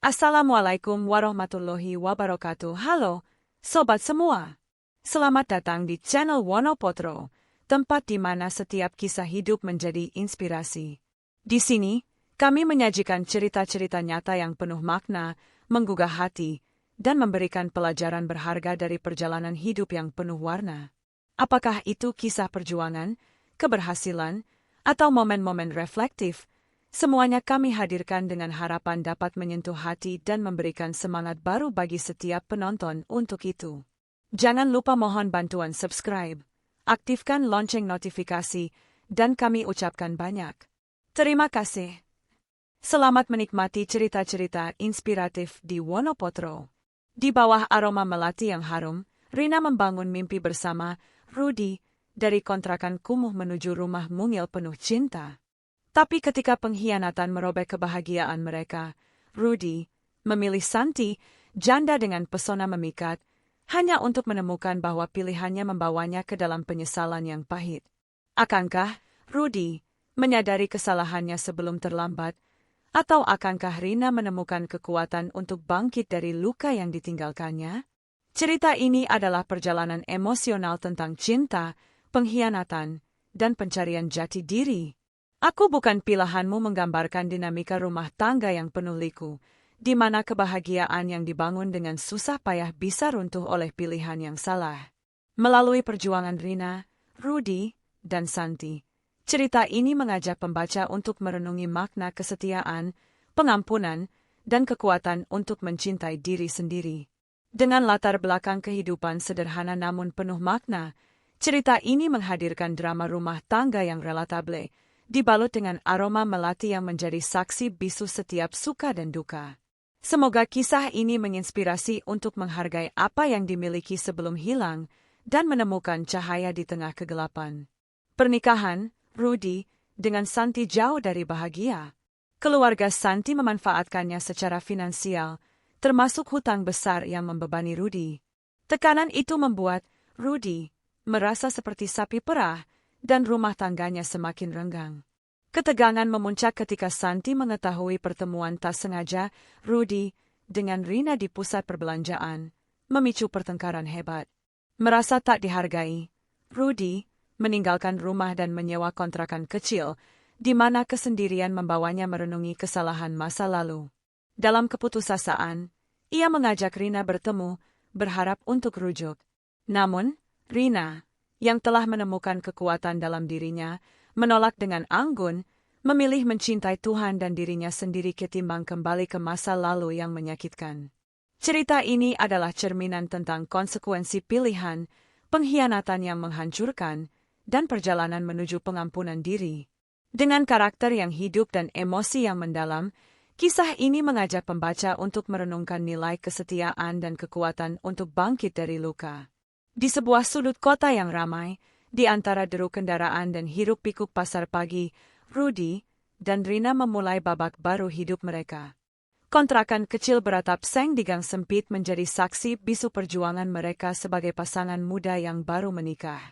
Assalamualaikum warahmatullahi wabarakatuh. Halo, sobat semua. Selamat datang di channel Wonopotro, tempat di mana setiap kisah hidup menjadi inspirasi. Di sini, kami menyajikan cerita-cerita nyata yang penuh makna, menggugah hati, dan memberikan pelajaran berharga dari perjalanan hidup yang penuh warna. Apakah itu kisah perjuangan, keberhasilan, atau momen-momen reflektif? Semuanya kami hadirkan dengan harapan dapat menyentuh hati dan memberikan semangat baru bagi setiap penonton untuk itu. Jangan lupa mohon bantuan subscribe, aktifkan lonceng notifikasi, dan kami ucapkan banyak terima kasih. Selamat menikmati cerita-cerita inspiratif di Wonopotro. Di bawah aroma melati yang harum, Rina membangun mimpi bersama Rudy dari kontrakan kumuh menuju rumah mungil penuh cinta. Tapi ketika pengkhianatan merobek kebahagiaan mereka, Rudy memilih Santi, janda dengan pesona memikat, hanya untuk menemukan bahwa pilihannya membawanya ke dalam penyesalan yang pahit. Akankah Rudy menyadari kesalahannya sebelum terlambat, atau akankah Rina menemukan kekuatan untuk bangkit dari luka yang ditinggalkannya? Cerita ini adalah perjalanan emosional tentang cinta, pengkhianatan, dan pencarian jati diri. Aku bukan pilihanmu menggambarkan dinamika rumah tangga yang penuh liku, di mana kebahagiaan yang dibangun dengan susah payah bisa runtuh oleh pilihan yang salah. Melalui perjuangan Rina, Rudy, dan Santi, cerita ini mengajak pembaca untuk merenungi makna kesetiaan, pengampunan, dan kekuatan untuk mencintai diri sendiri. Dengan latar belakang kehidupan sederhana namun penuh makna, cerita ini menghadirkan drama rumah tangga yang relatable, dibalut dengan aroma melati yang menjadi saksi bisu setiap suka dan duka. Semoga kisah ini menginspirasi untuk menghargai apa yang dimiliki sebelum hilang dan menemukan cahaya di tengah kegelapan. Pernikahan Rudy dengan Santi jauh dari bahagia. Keluarga Santi memanfaatkannya secara finansial, termasuk hutang besar yang membebani Rudy. Tekanan itu membuat Rudy merasa seperti sapi perah, dan rumah tangganya semakin renggang. Ketegangan memuncak ketika Santi mengetahui pertemuan tak sengaja Rudy dengan Rina di pusat perbelanjaan, memicu pertengkaran hebat. Merasa tak dihargai, Rudy meninggalkan rumah dan menyewa kontrakan kecil, di mana kesendirian membawanya merenungi kesalahan masa lalu. Dalam keputusasaan, ia mengajak Rina bertemu, berharap untuk rujuk. Namun, Rina yang telah menemukan kekuatan dalam dirinya, menolak dengan anggun, memilih mencintai Tuhan dan dirinya sendiri ketimbang kembali ke masa lalu yang menyakitkan. Cerita ini adalah cerminan tentang konsekuensi pilihan, pengkhianatan yang menghancurkan, dan perjalanan menuju pengampunan diri. Dengan karakter yang hidup dan emosi yang mendalam, kisah ini mengajak pembaca untuk merenungkan nilai kesetiaan dan kekuatan untuk bangkit dari luka. Di sebuah sudut kota yang ramai, di antara deru kendaraan dan hiruk-pikuk pasar pagi, Rudy dan Rina memulai babak baru hidup mereka. Kontrakan kecil beratap seng di gang sempit menjadi saksi bisu perjuangan mereka sebagai pasangan muda yang baru menikah.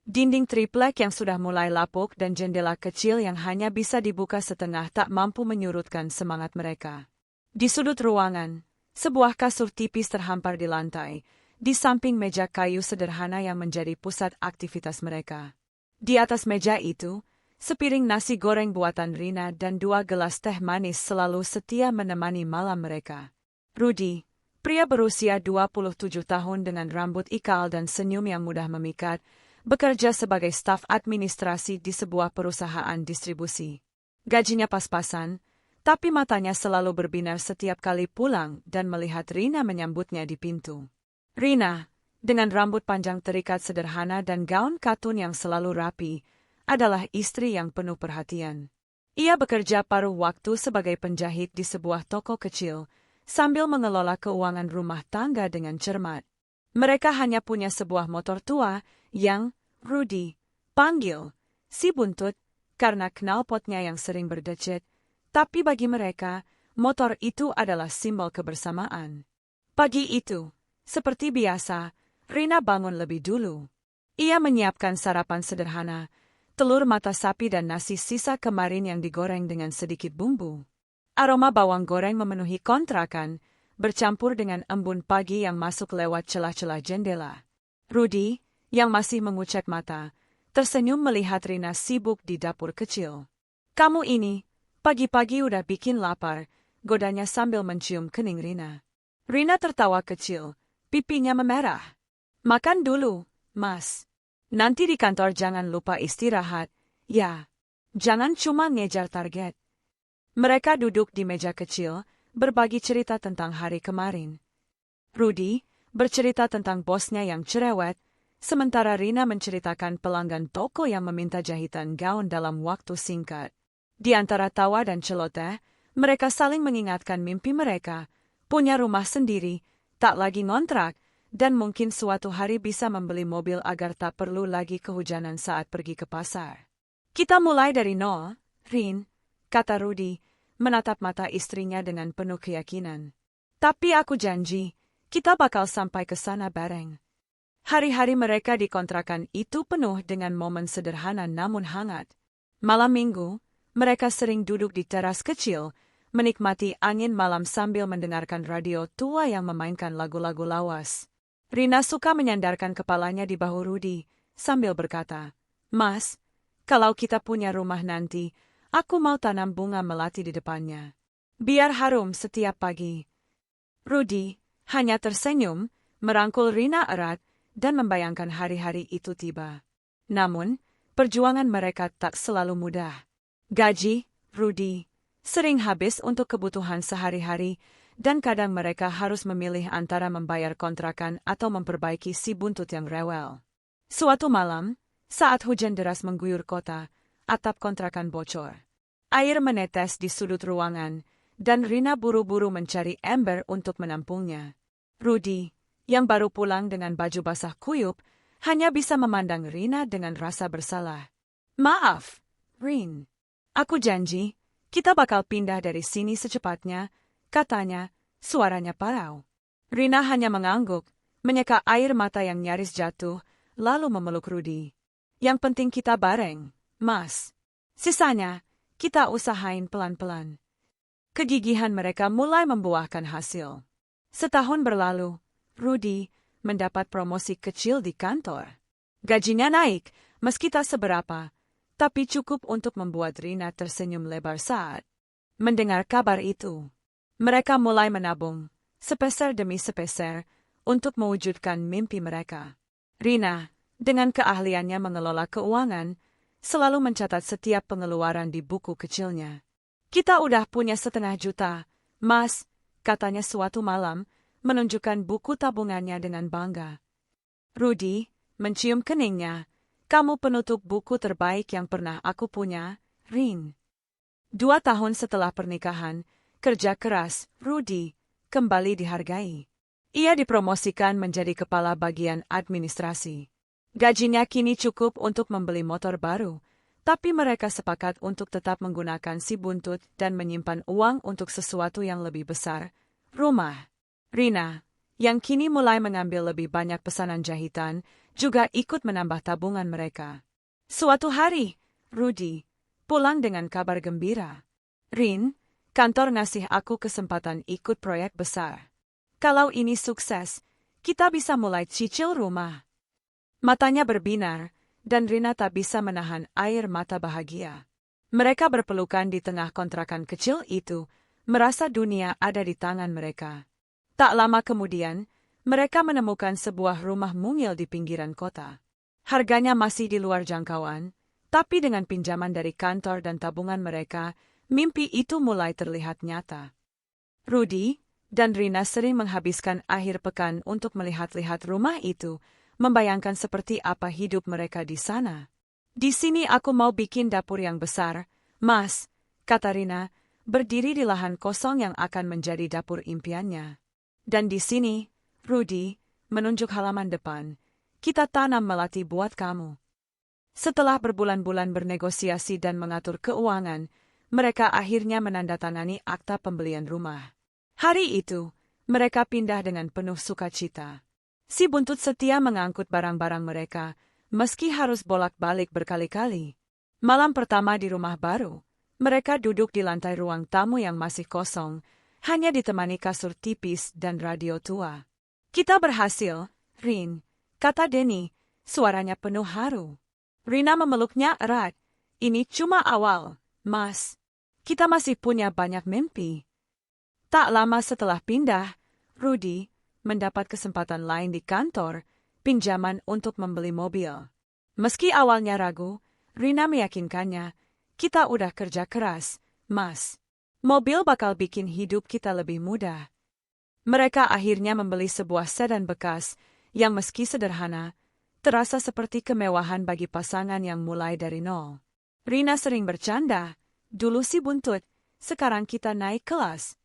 Dinding triplek yang sudah mulai lapuk dan jendela kecil yang hanya bisa dibuka setengah tak mampu menyurutkan semangat mereka. Di sudut ruangan, sebuah kasur tipis terhampar di lantai, di samping meja kayu sederhana yang menjadi pusat aktivitas mereka. Di atas meja itu, sepiring nasi goreng buatan Rina dan 2 gelas teh manis selalu setia menemani malam mereka. Rudy, pria berusia 27 tahun dengan rambut ikal dan senyum yang mudah memikat, bekerja sebagai staf administrasi di sebuah perusahaan distribusi. Gajinya pas-pasan, tapi matanya selalu berbinar setiap kali pulang dan melihat Rina menyambutnya di pintu. Rina, dengan rambut panjang terikat sederhana dan gaun katun yang selalu rapi, adalah istri yang penuh perhatian. Ia bekerja paruh waktu sebagai penjahit di sebuah toko kecil, sambil mengelola keuangan rumah tangga dengan cermat. Mereka hanya punya sebuah motor tua, yang Rudy panggil si buntut, karena knalpotnya yang sering berdecit, tapi bagi mereka, motor itu adalah simbol kebersamaan. Pagi itu, seperti biasa, Rina bangun lebih dulu. Ia menyiapkan sarapan sederhana, telur mata sapi dan nasi sisa kemarin yang digoreng dengan sedikit bumbu. Aroma bawang goreng memenuhi kontrakan, bercampur dengan embun pagi yang masuk lewat celah-celah jendela. Rudy, yang masih mengucek mata, tersenyum melihat Rina sibuk di dapur kecil. "Kamu ini, pagi-pagi udah bikin lapar," godanya sambil mencium kening Rina. Rina tertawa kecil, pipinya memerah. "Makan dulu, Mas. Nanti di kantor jangan lupa istirahat, ya. Jangan cuma ngejar target." Mereka duduk di meja kecil, berbagi cerita tentang hari kemarin. Rudy bercerita tentang bosnya yang cerewet, sementara Rina menceritakan pelanggan toko yang meminta jahitan gaun dalam waktu singkat. Di antara tawa dan celoteh, mereka saling mengingatkan mimpi mereka, punya rumah sendiri, tak lagi ngontrak, dan mungkin suatu hari bisa membeli mobil agar tak perlu lagi kehujanan saat pergi ke pasar. "Kita mulai dari nol, Rin," kata Rudy, menatap mata istrinya dengan penuh keyakinan. "Tapi aku janji, kita bakal sampai ke sana bareng." Hari-hari mereka di kontrakan itu penuh dengan momen sederhana namun hangat. Malam minggu, mereka sering duduk di teras kecil, menikmati angin malam sambil mendengarkan radio tua yang memainkan lagu-lagu lawas. Rina suka menyandarkan kepalanya di bahu Rudy, sambil berkata, "Mas, kalau kita punya rumah nanti, aku mau tanam bunga melati di depannya. Biar harum setiap pagi." Rudy hanya tersenyum, merangkul Rina erat, dan membayangkan hari-hari itu tiba. Namun, perjuangan mereka tak selalu mudah. Gaji, Rudy, sering habis untuk kebutuhan sehari-hari, dan kadang mereka harus memilih antara membayar kontrakan atau memperbaiki si buntut yang rewel. Suatu malam, saat hujan deras mengguyur kota, atap kontrakan bocor. Air menetes di sudut ruangan, dan Rina buru-buru mencari ember untuk menampungnya. Rudy, yang baru pulang dengan baju basah kuyup, hanya bisa memandang Rina dengan rasa bersalah. "Maaf, Rin. Aku janji, kita bakal pindah dari sini secepatnya," katanya, suaranya parau. Rina hanya mengangguk, menyeka air mata yang nyaris jatuh, lalu memeluk Rudy. "Yang penting kita bareng, Mas. Sisanya, kita usahain pelan-pelan." Kegigihan mereka mulai membuahkan hasil. Setahun berlalu, Rudy mendapat promosi kecil di kantor. Gajinya naik, meski tak seberapa, tapi cukup untuk membuat Rina tersenyum lebar saat mendengar kabar itu. Mereka mulai menabung, sepeser demi sepeser, untuk mewujudkan mimpi mereka. Rina, dengan keahliannya mengelola keuangan, selalu mencatat setiap pengeluaran di buku kecilnya. "Kita udah punya 1,5 juta, Mas," katanya suatu malam, menunjukkan buku tabungannya dengan bangga. Rudy mencium keningnya. "Kamu penutup buku terbaik yang pernah aku punya, Rin." 2 tahun setelah pernikahan, kerja keras Rudy kembali dihargai. Ia dipromosikan menjadi kepala bagian administrasi. Gajinya kini cukup untuk membeli motor baru, tapi mereka sepakat untuk tetap menggunakan si buntut dan menyimpan uang untuk sesuatu yang lebih besar, rumah. Rina, yang kini mulai mengambil lebih banyak pesanan jahitan, juga ikut menambah tabungan mereka. Suatu hari, Rudy pulang dengan kabar gembira. "Rin, kantor ngasih aku kesempatan ikut proyek besar. Kalau ini sukses, kita bisa mulai cicil rumah." Matanya berbinar, dan Rina tak bisa menahan air mata bahagia. Mereka berpelukan di tengah kontrakan kecil itu, merasa dunia ada di tangan mereka. Tak lama kemudian, mereka menemukan sebuah rumah mungil di pinggiran kota. Harganya masih di luar jangkauan, tapi dengan pinjaman dari kantor dan tabungan mereka, mimpi itu mulai terlihat nyata. Rudy dan Rina sering menghabiskan akhir pekan untuk melihat-lihat rumah itu, membayangkan seperti apa hidup mereka di sana. "Di sini aku mau bikin dapur yang besar, Mas," kata Rina, berdiri di lahan kosong yang akan menjadi dapur impiannya. "Dan di sini, Rudy," menunjuk halaman depan, "kita tanam melati buat kamu." Setelah berbulan-bulan bernegosiasi dan mengatur keuangan, mereka akhirnya menandatangani akta pembelian rumah. Hari itu, mereka pindah dengan penuh sukacita. Si buntut setia mengangkut barang-barang mereka, meski harus bolak-balik berkali-kali. Malam pertama di rumah baru, Mereka duduk di lantai ruang tamu yang masih kosong, hanya ditemani kasur tipis dan radio tua. Kita berhasil, Rin, kata Denny, suaranya penuh haru. Rina memeluknya erat. Ini cuma awal, Mas. Kita masih punya banyak mimpi. Tak lama setelah pindah, Rudy mendapat kesempatan lain di kantor, pinjaman untuk membeli mobil. Meski awalnya ragu, Rina meyakinkannya, kita udah kerja keras, Mas. Mobil bakal bikin hidup kita lebih mudah. Mereka akhirnya membeli sebuah sedan bekas yang meski sederhana, terasa seperti kemewahan bagi pasangan yang mulai dari nol. Rina sering bercanda, dulu si buntut, sekarang kita naik kelas.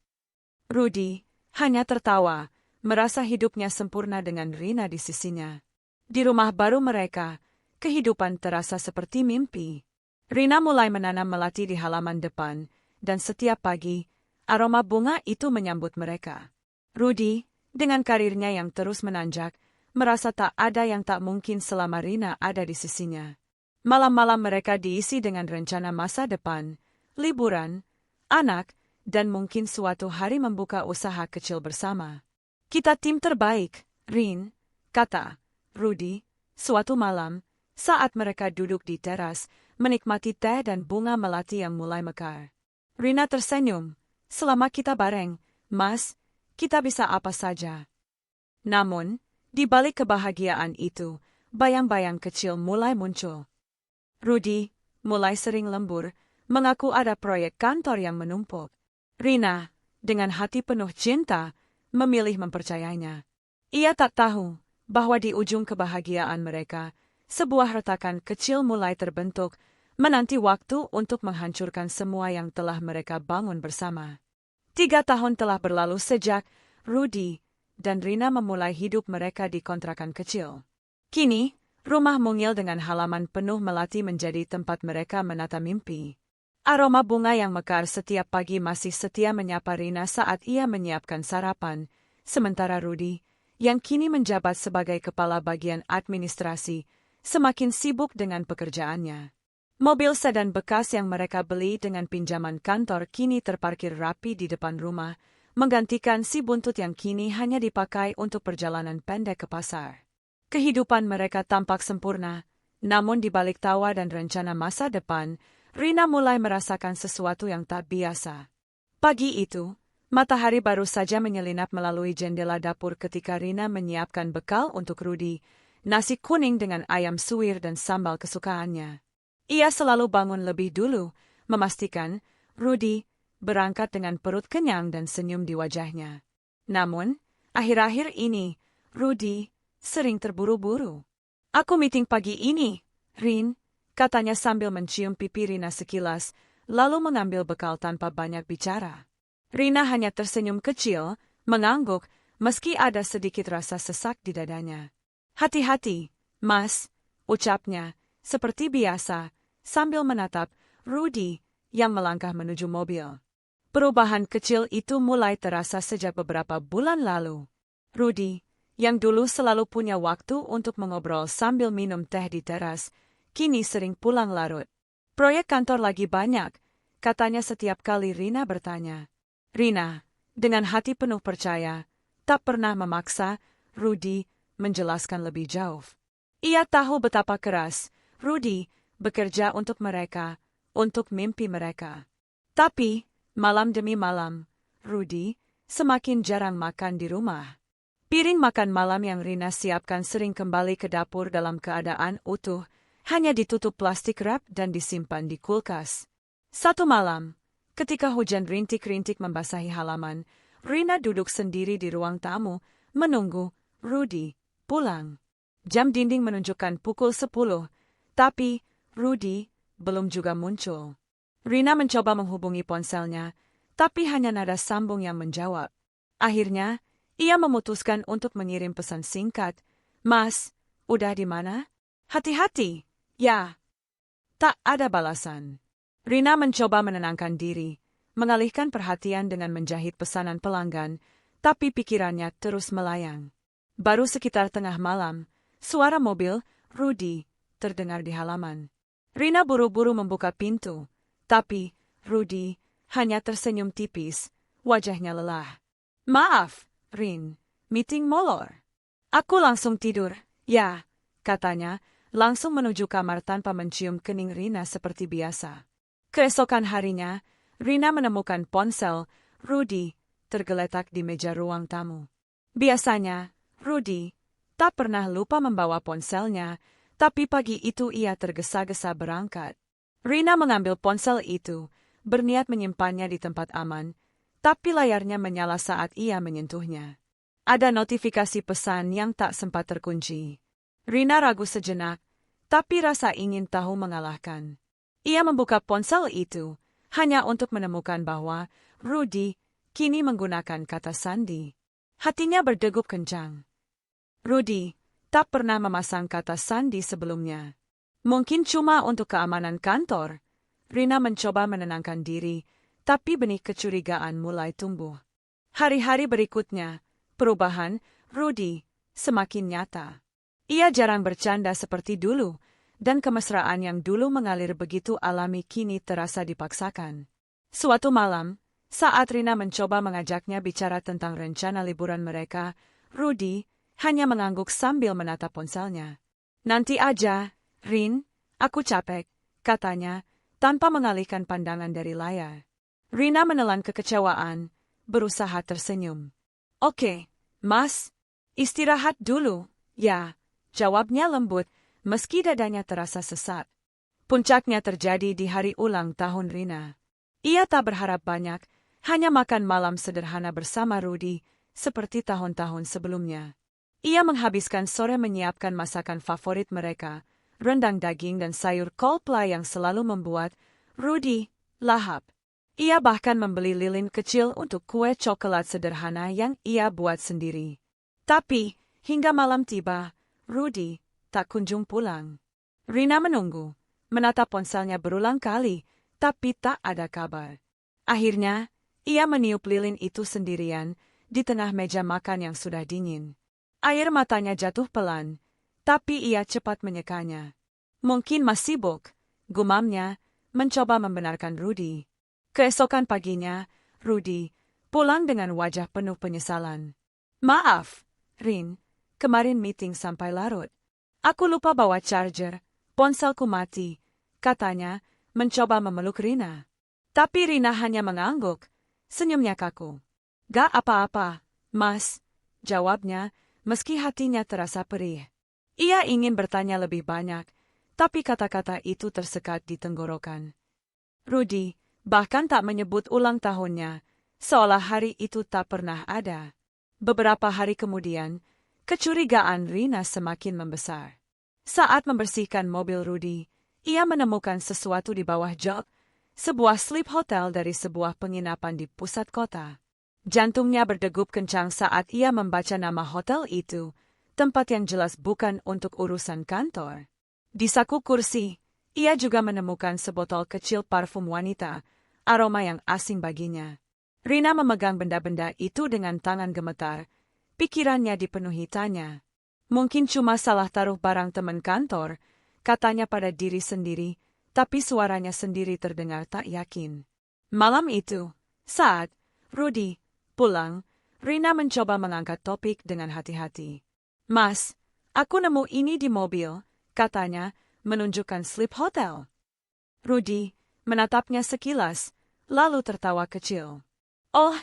Rudy hanya tertawa, merasa hidupnya sempurna dengan Rina di sisinya. Di rumah baru mereka, kehidupan terasa seperti mimpi. Rina mulai menanam melati di halaman depan, dan setiap pagi, aroma bunga itu menyambut mereka. Rudy, dengan karirnya yang terus menanjak, merasa tak ada yang tak mungkin selama Rina ada di sisinya. Malam-malam mereka diisi dengan rencana masa depan, liburan, anak, dan mungkin suatu hari membuka usaha kecil bersama. Kita tim terbaik, Rin, kata Rudy, suatu malam, saat mereka duduk di teras, menikmati teh dan bunga melati yang mulai mekar. Rina tersenyum, selama kita bareng, Mas, kita bisa apa saja. Namun, di balik kebahagiaan itu, bayang-bayang kecil mulai muncul. Rudy mulai sering lembur, mengaku ada proyek kantor yang menumpuk. Rina, dengan hati penuh cinta, memilih mempercayainya. Ia tak tahu bahwa di ujung kebahagiaan mereka, sebuah retakan kecil mulai terbentuk, menanti waktu untuk menghancurkan semua yang telah mereka bangun bersama. 3 tahun telah berlalu sejak Rudy dan Rina memulai hidup mereka di kontrakan kecil. Kini, rumah mungil dengan halaman penuh melati menjadi tempat mereka menata mimpi. Aroma bunga yang mekar setiap pagi masih setia menyapa Rina saat ia menyiapkan sarapan, sementara Rudy, yang kini menjabat sebagai kepala bagian administrasi, semakin sibuk dengan pekerjaannya. Mobil sedan bekas yang mereka beli dengan pinjaman kantor kini terparkir rapi di depan rumah, menggantikan si buntut yang kini hanya dipakai untuk perjalanan pendek ke pasar. Kehidupan mereka tampak sempurna, namun di balik tawa dan rencana masa depan, Rina mulai merasakan sesuatu yang tak biasa. Pagi itu, matahari baru saja menyelinap melalui jendela dapur ketika Rina menyiapkan bekal untuk Rudy, nasi kuning dengan ayam suwir dan sambal kesukaannya. Ia selalu bangun lebih dulu, memastikan Rudy berangkat dengan perut kenyang dan senyum di wajahnya. Namun, akhir-akhir ini, Rudy sering terburu-buru. Aku meeting pagi ini, Rin, katanya sambil mencium pipi Rina sekilas, lalu mengambil bekal tanpa banyak bicara. Rina hanya tersenyum kecil, mengangguk, meski ada sedikit rasa sesak di dadanya. Hati-hati, Mas, ucapnya, seperti biasa, sambil menatap Rudy yang melangkah menuju mobil. Perubahan kecil itu mulai terasa sejak beberapa bulan lalu. Rudy, yang dulu selalu punya waktu untuk mengobrol sambil minum teh di teras, kini sering pulang larut. Proyek kantor lagi banyak, katanya setiap kali Rina bertanya. Rina, dengan hati penuh percaya, tak pernah memaksa Rudy menjelaskan lebih jauh. Ia tahu betapa keras Rudy bekerja untuk mereka, untuk mimpi mereka. Tapi, malam demi malam, Rudy semakin jarang makan di rumah. Piring makan malam yang Rina siapkan sering kembali ke dapur dalam keadaan utuh, hanya ditutup plastik wrap dan disimpan di kulkas. Satu malam, ketika hujan rintik-rintik membasahi halaman, Rina duduk sendiri di ruang tamu, menunggu Rudy pulang. Jam dinding menunjukkan pukul 10, tapi Rudy belum juga muncul. Rina mencoba menghubungi ponselnya, tapi hanya nada sambung yang menjawab. Akhirnya, ia memutuskan untuk mengirim pesan singkat. Mas, udah di mana? Hati-hati, ya. Tak ada balasan. Rina mencoba menenangkan diri, mengalihkan perhatian dengan menjahit pesanan pelanggan, tapi pikirannya terus melayang. Baru sekitar tengah malam, suara mobil Rudy terdengar di halaman. Rina buru-buru membuka pintu, tapi Rudy hanya tersenyum tipis, wajahnya lelah. Maaf, Rin, meeting molor. Aku langsung tidur, ya, katanya, langsung menuju kamar tanpa mencium kening Rina seperti biasa. Keesokan harinya, Rina menemukan ponsel Rudy tergeletak di meja ruang tamu. Biasanya, Rudy tak pernah lupa membawa ponselnya, tapi pagi itu ia tergesa-gesa berangkat. Rina mengambil ponsel itu, berniat menyimpannya di tempat aman, tapi layarnya menyala saat ia menyentuhnya. Ada notifikasi pesan yang tak sempat terkunci. Rina ragu sejenak, tapi rasa ingin tahu mengalahkan. Ia membuka ponsel itu, hanya untuk menemukan bahwa Rudy kini menggunakan kata sandi. Hatinya berdegup kencang. Rudy tak pernah memasang kata sandi sebelumnya. Mungkin cuma untuk keamanan kantor. Rina mencoba menenangkan diri, tapi benih kecurigaan mulai tumbuh. Hari-hari berikutnya, perubahan Rudy semakin nyata. Ia jarang bercanda seperti dulu, dan kemesraan yang dulu mengalir begitu alami kini terasa dipaksakan. Suatu malam, saat Rina mencoba mengajaknya bicara tentang rencana liburan mereka, Rudy hanya mengangguk sambil menatap ponselnya. Nanti aja, Rin, aku capek, katanya, tanpa mengalihkan pandangan dari layar. Rina menelan kekecewaan, berusaha tersenyum. Oke, Mas, istirahat dulu, ya, jawabnya lembut, meski dadanya terasa sesak. Puncaknya terjadi di hari ulang tahun Rina. Ia tak berharap banyak, hanya makan malam sederhana bersama Rudy, seperti tahun-tahun sebelumnya. Ia menghabiskan sore menyiapkan masakan favorit mereka, rendang daging dan sayur kol pla yang selalu membuat Rudy lahap. Ia bahkan membeli lilin kecil untuk kue coklat sederhana yang ia buat sendiri. Tapi, hingga malam tiba, Rudy tak kunjung pulang. Rina menunggu, menatap ponselnya berulang kali, tapi tak ada kabar. Akhirnya, ia meniup lilin itu sendirian, di tengah meja makan yang sudah dingin. Air matanya jatuh pelan, tapi ia cepat menyekanya. Mungkin masih sibuk, gumamnya, mencoba membenarkan Rudy. Keesokan paginya, Rudy pulang dengan wajah penuh penyesalan. Maaf, Rin, kemarin meeting sampai larut. Aku lupa bawa charger, ponselku mati, katanya, mencoba memeluk Rina. Tapi Rina hanya mengangguk, senyumnya kaku. Gak apa-apa, Mas, jawabnya, meski hatinya terasa perih. Ia ingin bertanya lebih banyak, tapi kata-kata itu tersekat di tenggorokan. Rudy bahkan tak menyebut ulang tahunnya, seolah hari itu tak pernah ada. Beberapa hari kemudian, kecurigaan Rina semakin membesar. Saat membersihkan mobil Rudy, ia menemukan sesuatu di bawah jok, sebuah slip hotel dari sebuah penginapan di pusat kota. Jantungnya berdegup kencang saat ia membaca nama hotel itu, tempat yang jelas bukan untuk urusan kantor. Di saku kursi, ia juga menemukan sebotol kecil parfum wanita, aroma yang asing baginya. Rina memegang benda-benda itu dengan tangan gemetar, pikirannya dipenuhi tanya. Mungkin cuma salah taruh barang teman kantor, katanya pada diri sendiri, tapi suaranya sendiri terdengar tak yakin. Malam itu, saat Rudy pulang, Rina mencoba mengangkat topik dengan hati-hati. Mas, aku nemu ini di mobil, katanya, menunjukkan slip hotel. Rudy menatapnya sekilas, lalu tertawa kecil. Oh,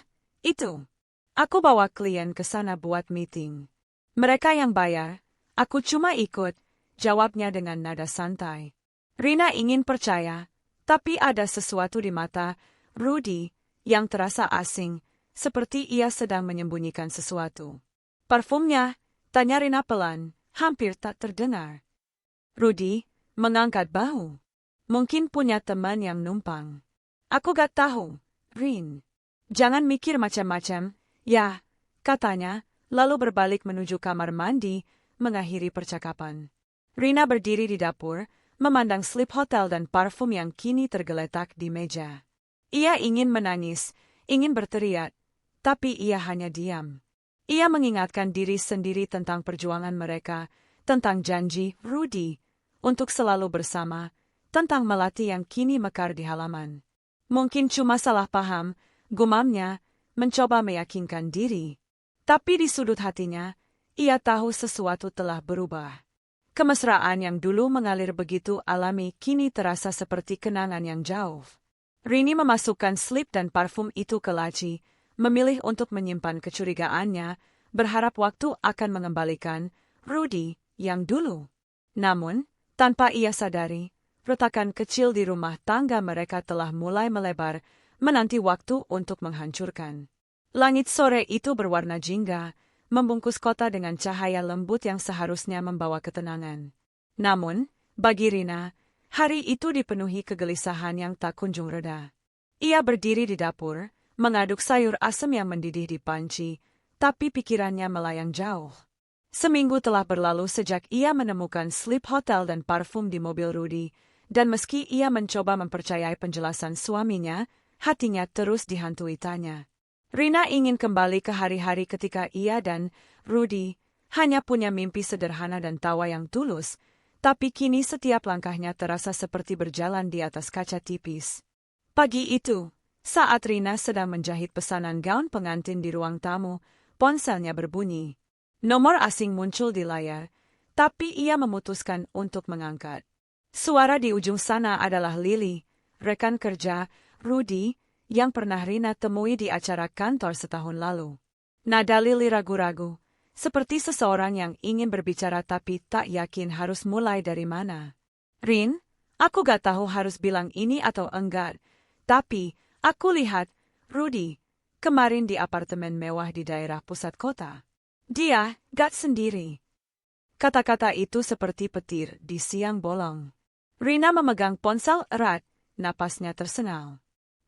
itu. Aku bawa klien ke sana buat meeting. Mereka yang bayar, aku cuma ikut, jawabnya dengan nada santai. Rina ingin percaya, tapi ada sesuatu di mata Rudy yang terasa asing, seperti ia sedang menyembunyikan sesuatu. Parfumnya, tanya Rina pelan, hampir tak terdengar. Rudy mengangkat bahu. Mungkin punya teman yang numpang. Aku gak tahu, Rin. Jangan mikir macam-macam, ya, katanya, lalu berbalik menuju kamar mandi, mengakhiri percakapan. Rina berdiri di dapur, memandang slip hotel dan parfum yang kini tergeletak di meja. Ia ingin menangis, ingin berteriak, tapi ia hanya diam. Ia mengingatkan diri sendiri tentang perjuangan mereka, tentang janji Rudy untuk selalu bersama, tentang melati yang kini mekar di halaman. Mungkin cuma salah paham, gumamnya, mencoba meyakinkan diri. Tapi di sudut hatinya, ia tahu sesuatu telah berubah. Kemesraan yang dulu mengalir begitu alami kini terasa seperti kenangan yang jauh. Rini memasukkan slip dan parfum itu ke laci, memilih untuk menyimpan kecurigaannya, berharap waktu akan mengembalikan Rudy yang dulu. Namun, tanpa ia sadari, retakan kecil di rumah tangga mereka telah mulai melebar, menanti waktu untuk menghancurkan. Langit sore itu berwarna jingga, membungkus kota dengan cahaya lembut yang seharusnya membawa ketenangan. Namun, bagi Rina, hari itu dipenuhi kegelisahan yang tak kunjung reda. Ia berdiri di dapur, mengaduk sayur asem yang mendidih di panci, tapi pikirannya melayang jauh. Seminggu telah berlalu sejak ia menemukan slip hotel dan parfum di mobil Rudy, dan meski ia mencoba mempercayai penjelasan suaminya, hatinya terus dihantui tanya. Rina ingin kembali ke hari-hari ketika ia dan Rudy hanya punya mimpi sederhana dan tawa yang tulus, tapi kini setiap langkahnya terasa seperti berjalan di atas kaca tipis. Pagi itu, saat Rina sedang menjahit pesanan gaun pengantin di ruang tamu, ponselnya berbunyi. Nomor asing muncul di layar, tapi ia memutuskan untuk mengangkat. Suara di ujung sana adalah Lily, rekan kerja Rudy, yang pernah Rina temui di acara kantor setahun lalu. Nada Lily ragu-ragu, seperti seseorang yang ingin berbicara tapi tak yakin harus mulai dari mana. Rin, aku gak tahu harus bilang ini atau enggak, tapi aku lihat Rudy kemarin di apartemen mewah di daerah pusat kota. Dia gak sendiri. Kata-kata itu seperti petir di siang bolong. Rina memegang ponsel erat, napasnya tersengal.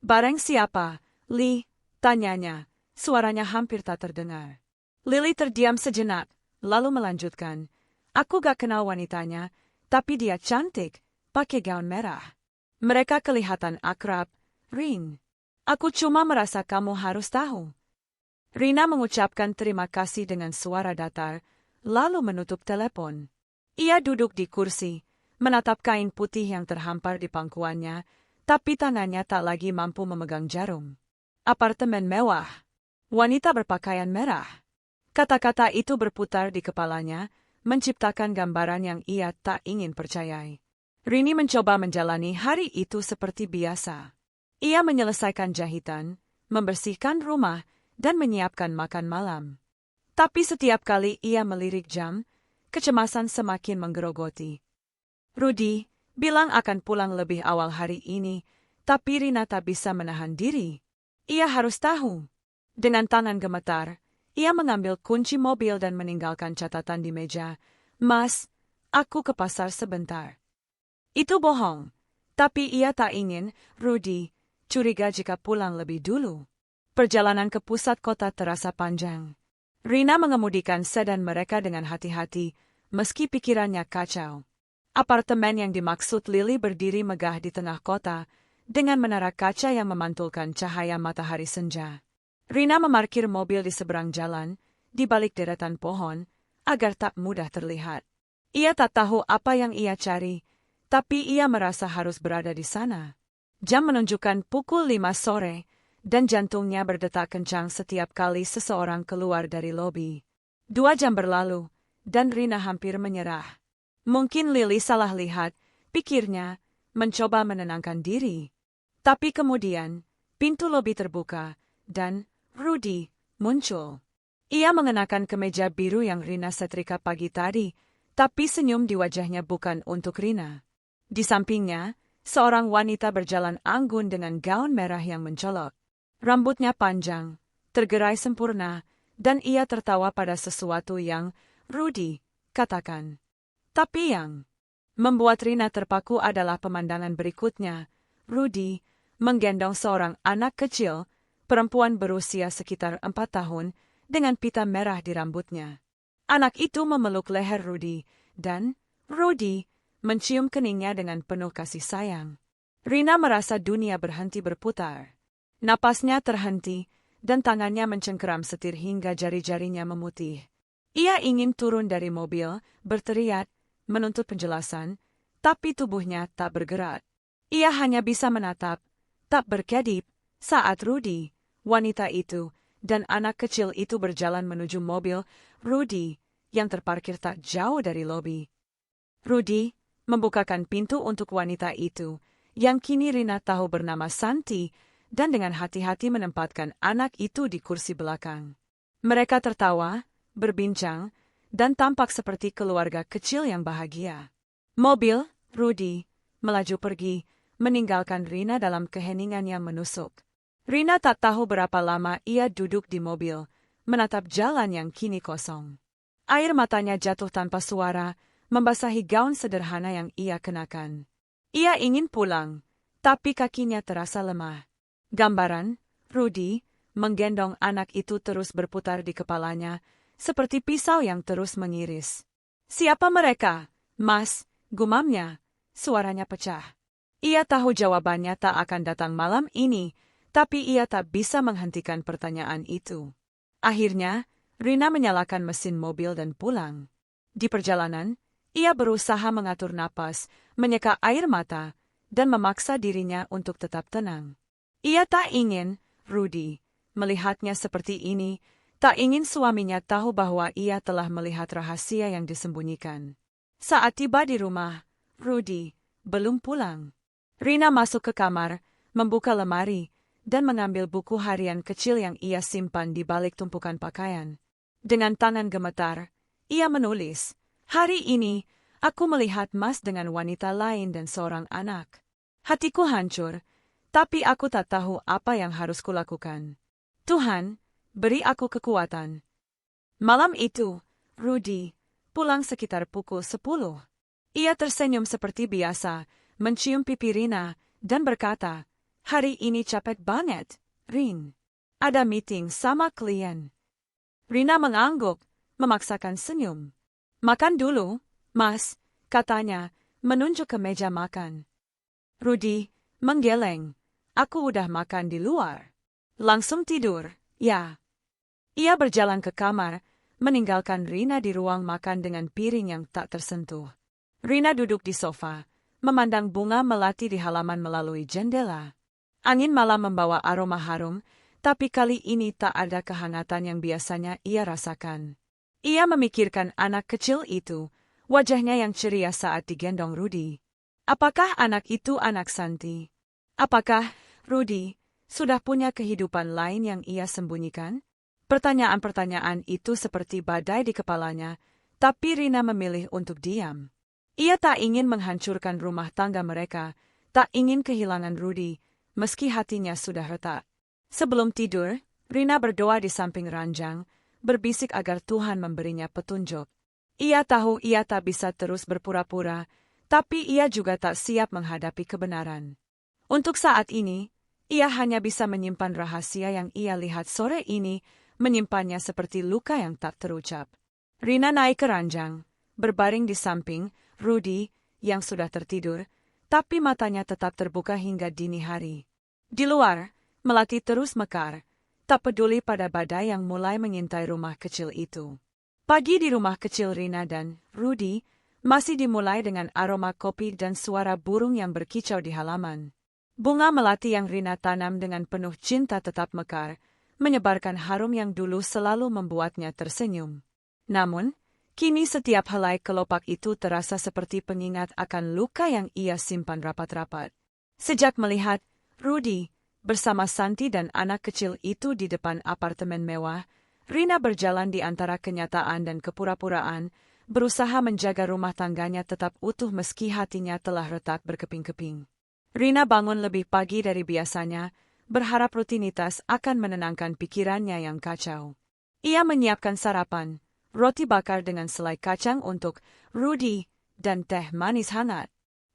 Barang siapa, Li? Tanyanya, suaranya hampir tak terdengar. Lily terdiam sejenak, lalu melanjutkan. Aku gak kenal wanitanya, tapi dia cantik, pakai gaun merah. Mereka kelihatan akrab, Rin. Aku cuma merasa kamu harus tahu. Rina mengucapkan terima kasih dengan suara datar, lalu menutup telepon. Ia duduk di kursi, menatap kain putih yang terhampar di pangkuannya, tapi tangannya tak lagi mampu memegang jarum. Apartemen mewah. Wanita berpakaian merah. Kata-kata itu berputar di kepalanya, menciptakan gambaran yang ia tak ingin percayai. Rini mencoba menjalani hari itu seperti biasa. Ia menyelesaikan jahitan, membersihkan rumah, dan menyiapkan makan malam. Tapi setiap kali ia melirik jam, kecemasan semakin menggerogoti. Rudy bilang akan pulang lebih awal hari ini, tapi Rina tak bisa menahan diri. Ia harus tahu. Dengan tangan gemetar, ia mengambil kunci mobil dan meninggalkan catatan di meja. Mas, aku ke pasar sebentar. Itu bohong. Tapi ia tak ingin Rudy curiga jika pulang lebih dulu. Perjalanan ke pusat kota terasa panjang. Rina mengemudikan sedan mereka dengan hati-hati, meski pikirannya kacau. Apartemen yang dimaksud Lily berdiri megah di tengah kota, dengan menara kaca yang memantulkan cahaya matahari senja. Rina memarkir mobil di seberang jalan, di balik deretan pohon, agar tak mudah terlihat. Ia tak tahu apa yang ia cari, tapi ia merasa harus berada di sana. Jam menunjukkan pukul 5 sore, dan jantungnya berdetak kencang setiap kali seseorang keluar dari lobi. 2 jam berlalu, dan Rina hampir menyerah. Mungkin Lily salah lihat, pikirnya, mencoba menenangkan diri. Tapi kemudian, pintu lobi terbuka, dan Rudy muncul. Ia mengenakan kemeja biru yang Rina setrika pagi tadi, tapi senyum di wajahnya bukan untuk Rina. Di sampingnya, seorang wanita berjalan anggun dengan gaun merah yang mencolok. Rambutnya panjang, tergerai sempurna, dan ia tertawa pada sesuatu yang Rudy katakan. Tapi yang membuat Rina terpaku adalah pemandangan berikutnya. Rudy menggendong seorang anak kecil, perempuan berusia sekitar 4 tahun, dengan pita merah di rambutnya. Anak itu memeluk leher Rudy, dan Rudy mencium keningnya dengan penuh kasih sayang. Rina merasa dunia berhenti berputar. Napasnya terhenti, dan tangannya mencengkeram setir hingga jari-jarinya memutih. Ia ingin turun dari mobil, berteriak, menuntut penjelasan, tapi tubuhnya tak bergerak. Ia hanya bisa menatap, tak berkedip saat Rudy, wanita itu, dan anak kecil itu berjalan menuju mobil Rudy yang terparkir tak jauh dari lobi. Rudy membukakan pintu untuk wanita itu, yang kini Rina tahu bernama Santi, dan dengan hati-hati menempatkan anak itu di kursi belakang. Mereka tertawa, berbincang, dan tampak seperti keluarga kecil yang bahagia. Mobil Rudy melaju pergi, meninggalkan Rina dalam keheningan yang menusuk. Rina tak tahu berapa lama ia duduk di mobil, menatap jalan yang kini kosong. Air matanya jatuh tanpa suara, membasahi gaun sederhana yang ia kenakan. Ia ingin pulang, tapi kakinya terasa lemah. Gambaran, Rudy, menggendong anak itu terus berputar di kepalanya, seperti pisau yang terus mengiris. "Siapa mereka, Mas?" gumamnya. Suaranya pecah. Ia tahu jawabannya tak akan datang malam ini, tapi ia tak bisa menghentikan pertanyaan itu. Akhirnya, Rina menyalakan mesin mobil dan pulang. Di perjalanan, ia berusaha mengatur napas, menyeka air mata, dan memaksa dirinya untuk tetap tenang. Ia tak ingin Rudy melihatnya seperti ini, tak ingin suaminya tahu bahwa ia telah melihat rahasia yang disembunyikan. Saat tiba di rumah, Rudy belum pulang. Rina masuk ke kamar, membuka lemari, dan mengambil buku harian kecil yang ia simpan di balik tumpukan pakaian. Dengan tangan gemetar, ia menulis, "Hari ini, aku melihat Mas dengan wanita lain dan seorang anak. Hatiku hancur, tapi aku tak tahu apa yang harus kulakukan. Tuhan, beri aku kekuatan." Malam itu, Rudy pulang sekitar pukul 10. Ia tersenyum seperti biasa, mencium pipi Rina, dan berkata, "Hari ini capek banget, Rin. Ada meeting sama klien." Rina mengangguk, memaksakan senyum. "Makan dulu, Mas," katanya, menunjuk ke meja makan. Rudy menggeleng, "Aku udah makan di luar." "Langsung tidur, ya?" Ia berjalan ke kamar, meninggalkan Rina di ruang makan dengan piring yang tak tersentuh. Rina duduk di sofa, memandang bunga melati di halaman melalui jendela. Angin malam membawa aroma harum, tapi kali ini tak ada kehangatan yang biasanya ia rasakan. Ia memikirkan anak kecil itu, wajahnya yang ceria saat digendong Rudy. Apakah anak itu anak Santi? Apakah Rudy sudah punya kehidupan lain yang ia sembunyikan? Pertanyaan-pertanyaan itu seperti badai di kepalanya, tapi Rina memilih untuk diam. Ia tak ingin menghancurkan rumah tangga mereka, tak ingin kehilangan Rudy, meski hatinya sudah retak. Sebelum tidur, Rina berdoa di samping ranjang, berbisik agar Tuhan memberinya petunjuk. Ia tahu ia tak bisa terus berpura-pura, tapi ia juga tak siap menghadapi kebenaran. Untuk saat ini, ia hanya bisa menyimpan rahasia yang ia lihat sore ini, menyimpannya seperti luka yang tak terucap. Rina naik ke ranjang, berbaring di samping Rudy yang sudah tertidur, tapi matanya tetap terbuka hingga dini hari. Di luar, melati terus mekar, tak peduli pada badai yang mulai mengintai rumah kecil itu. Pagi di rumah kecil Rina dan Rudy masih dimulai dengan aroma kopi dan suara burung yang berkicau di halaman. Bunga melati yang Rina tanam dengan penuh cinta tetap mekar, menyebarkan harum yang dulu selalu membuatnya tersenyum. Namun, kini setiap helai kelopak itu terasa seperti pengingat akan luka yang ia simpan rapat-rapat. Sejak melihat Rudy bersama Santi dan anak kecil itu di depan apartemen mewah, Rina berjalan di antara kenyataan dan kepura-puraan, berusaha menjaga rumah tangganya tetap utuh meski hatinya telah retak berkeping-keping. Rina bangun lebih pagi dari biasanya, berharap rutinitas akan menenangkan pikirannya yang kacau. Ia menyiapkan sarapan, roti bakar dengan selai kacang untuk Rudy, dan teh manis hangat.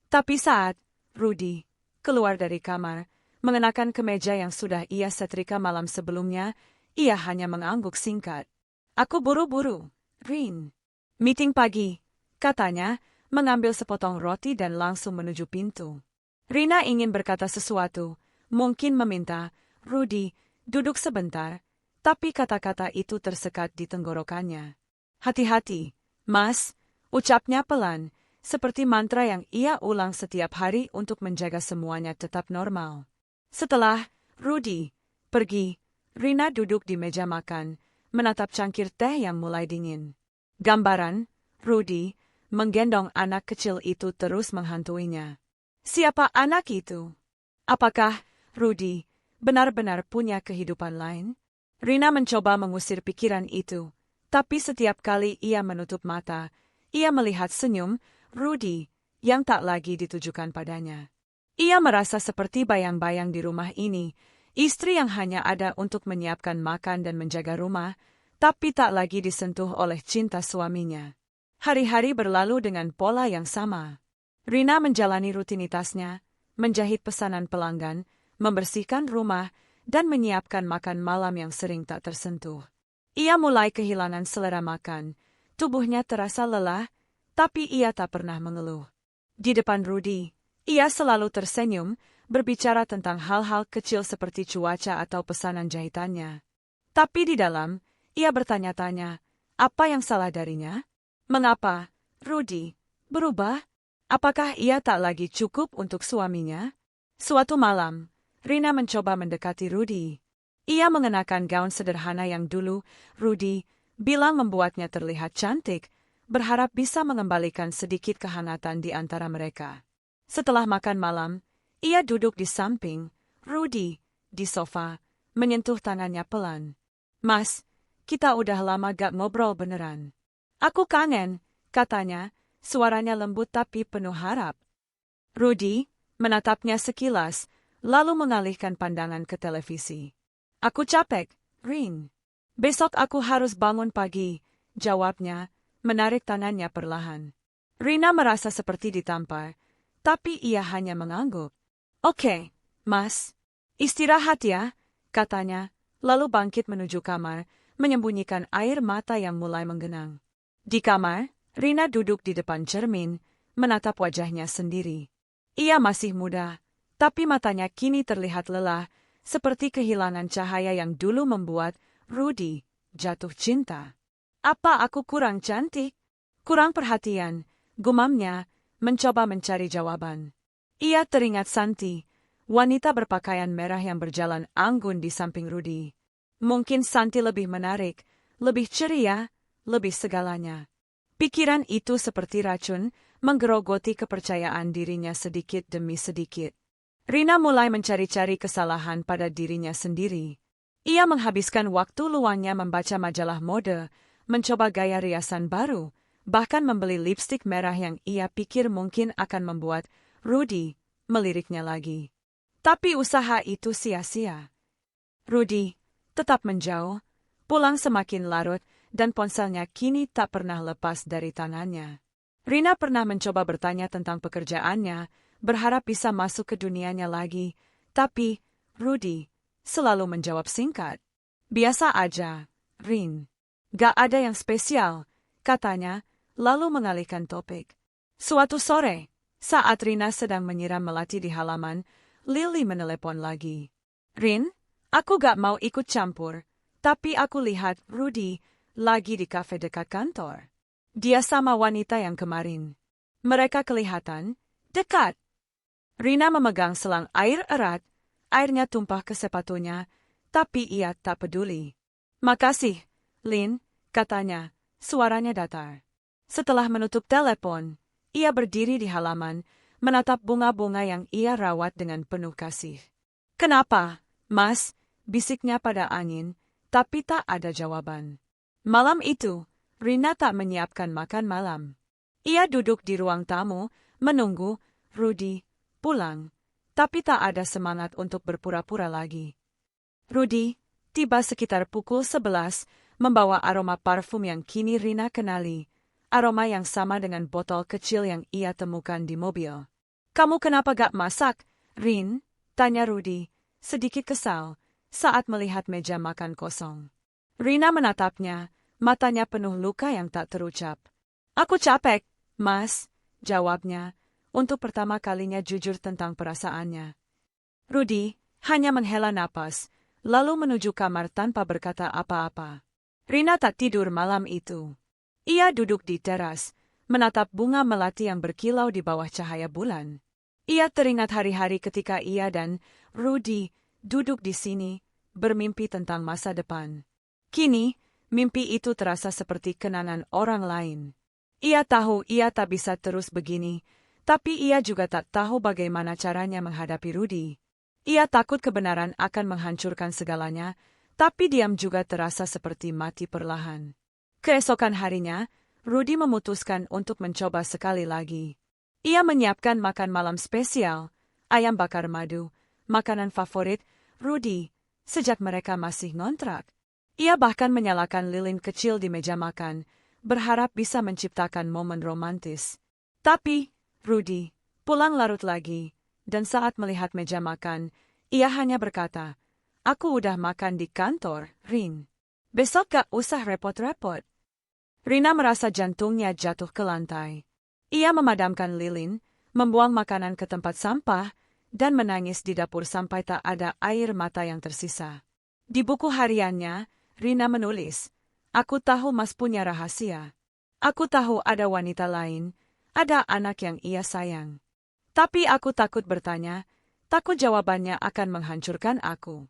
Tapi saat Rudy keluar dari kamar, mengenakan kemeja yang sudah ia setrika malam sebelumnya, ia hanya mengangguk singkat. "Aku buru-buru, Rin." "Meeting pagi," katanya, mengambil sepotong roti dan langsung menuju pintu. Rina ingin berkata sesuatu, mungkin meminta Rudy duduk sebentar, tapi kata-kata itu tersekat di tenggorokannya. "Hati-hati, Mas," ucapnya pelan, seperti mantra yang ia ulang setiap hari untuk menjaga semuanya tetap normal. Setelah Rudy pergi, Rina duduk di meja makan, menatap cangkir teh yang mulai dingin. Gambaran, Rudy menggendong anak kecil itu terus menghantuinya. Siapa anak itu? Apakah Rudy benar-benar punya kehidupan lain? Rina mencoba mengusir pikiran itu, tapi setiap kali ia menutup mata, ia melihat senyum Rudy yang tak lagi ditujukan padanya. Ia merasa seperti bayang-bayang di rumah ini, istri yang hanya ada untuk menyiapkan makan dan menjaga rumah, tapi tak lagi disentuh oleh cinta suaminya. Hari-hari berlalu dengan pola yang sama. Rina menjalani rutinitasnya, menjahit pesanan pelanggan, membersihkan rumah, dan menyiapkan makan malam yang sering tak tersentuh. Ia mulai kehilangan selera makan, tubuhnya terasa lelah, tapi ia tak pernah mengeluh. Di depan Rudy, ia selalu tersenyum, berbicara tentang hal-hal kecil seperti cuaca atau pesanan jahitannya. Tapi di dalam, ia bertanya-tanya, apa yang salah darinya? Mengapa Rudy berubah? Apakah ia tak lagi cukup untuk suaminya? Suatu malam, Rina mencoba mendekati Rudy. Ia mengenakan gaun sederhana yang dulu Rudy bilang membuatnya terlihat cantik, berharap bisa mengembalikan sedikit kehangatan di antara mereka. Setelah makan malam, ia duduk di samping Rudy di sofa, menyentuh tangannya pelan. Mas, kita udah lama gak ngobrol beneran. Aku kangen, katanya, suaranya lembut tapi penuh harap. Rudy menatapnya sekilas, lalu mengalihkan pandangan ke televisi. Aku capek, Rin. Besok aku harus bangun pagi, jawabnya, menarik tangannya perlahan. Rina merasa seperti ditampar, tapi ia hanya mengangguk. Oke, Mas. Istirahat ya, katanya, lalu bangkit menuju kamar, menyembunyikan air mata yang mulai menggenang. Di kamar, Rina duduk di depan cermin, menatap wajahnya sendiri. Ia masih muda, tapi matanya kini terlihat lelah, seperti kehilangan cahaya yang dulu membuat Rudy jatuh cinta. Apa aku kurang cantik? Kurang perhatian, gumamnya, mencoba mencari jawaban. Ia teringat Santi, wanita berpakaian merah yang berjalan anggun di samping Rudy. Mungkin Santi lebih menarik, lebih ceria, lebih segalanya. Pikiran itu seperti racun, menggerogoti kepercayaan dirinya sedikit demi sedikit. Rina mulai mencari-cari kesalahan pada dirinya sendiri. Ia menghabiskan waktu luangnya membaca majalah mode, mencoba gaya riasan baru, bahkan membeli lipstik merah yang ia pikir mungkin akan membuat Rudy meliriknya lagi. Tapi usaha itu sia-sia. Rudy tetap menjauh, pulang semakin larut, dan ponselnya kini tak pernah lepas dari tangannya. Rina pernah mencoba bertanya tentang pekerjaannya, berharap bisa masuk ke dunianya lagi, tapi Rudy selalu menjawab singkat. Biasa aja, Rin. Gak ada yang spesial, katanya, lalu mengalihkan topik. Suatu sore, saat Rina sedang menyiram melati di halaman, Lily menelepon lagi. Rin, aku gak mau ikut campur, tapi aku lihat Rudy lagi di kafe dekat kantor. Dia sama wanita yang kemarin. Mereka kelihatan dekat. Rina memegang selang air erat, airnya tumpah ke sepatunya, tapi ia tak peduli. Makasih, Lin, katanya, suaranya datar. Setelah menutup telepon, ia berdiri di halaman, menatap bunga-bunga yang ia rawat dengan penuh kasih. Kenapa, Mas? Bisiknya pada angin, tapi tak ada jawaban. Malam itu, Rina tak menyiapkan makan malam. Ia duduk di ruang tamu, menunggu Rudy pulang, tapi tak ada semangat untuk berpura-pura lagi. Rudy tiba sekitar pukul 11, membawa aroma parfum yang kini Rina kenali, aroma yang sama dengan botol kecil yang ia temukan di mobil. Kamu kenapa gak masak, Rin? Tanya Rudy, sedikit kesal, saat melihat meja makan kosong. Rina menatapnya, matanya penuh luka yang tak terucap. Aku capek, Mas, jawabnya, untuk pertama kalinya jujur tentang perasaannya. Rudy hanya menghela napas, lalu menuju kamar tanpa berkata apa-apa. Rina tak tidur malam itu. Ia duduk di teras, menatap bunga melati yang berkilau di bawah cahaya bulan. Ia teringat hari-hari ketika ia dan Rudy duduk di sini, bermimpi tentang masa depan. Kini, mimpi itu terasa seperti kenangan orang lain. Ia tahu ia tak bisa terus begini, tapi ia juga tak tahu bagaimana caranya menghadapi Rudy. Ia takut kebenaran akan menghancurkan segalanya, tapi diam juga terasa seperti mati perlahan. Keesokan harinya, Rudy memutuskan untuk mencoba sekali lagi. Ia menyiapkan makan malam spesial, ayam bakar madu, makanan favorit Rudy sejak mereka masih ngontrak. Ia bahkan menyalakan lilin kecil di meja makan, berharap bisa menciptakan momen romantis. Tapi, Rudy pulang larut lagi, dan saat melihat meja makan, ia hanya berkata, "Aku udah makan di kantor, Rin. Besok gak usah repot-repot." Rina merasa jantungnya jatuh ke lantai. Ia memadamkan lilin, membuang makanan ke tempat sampah, dan menangis di dapur sampai tak ada air mata yang tersisa. Di buku hariannya, Rina menulis, "Aku tahu Mas punya rahasia. Aku tahu ada wanita lain, ada anak yang ia sayang. Tapi aku takut bertanya, takut jawabannya akan menghancurkan aku.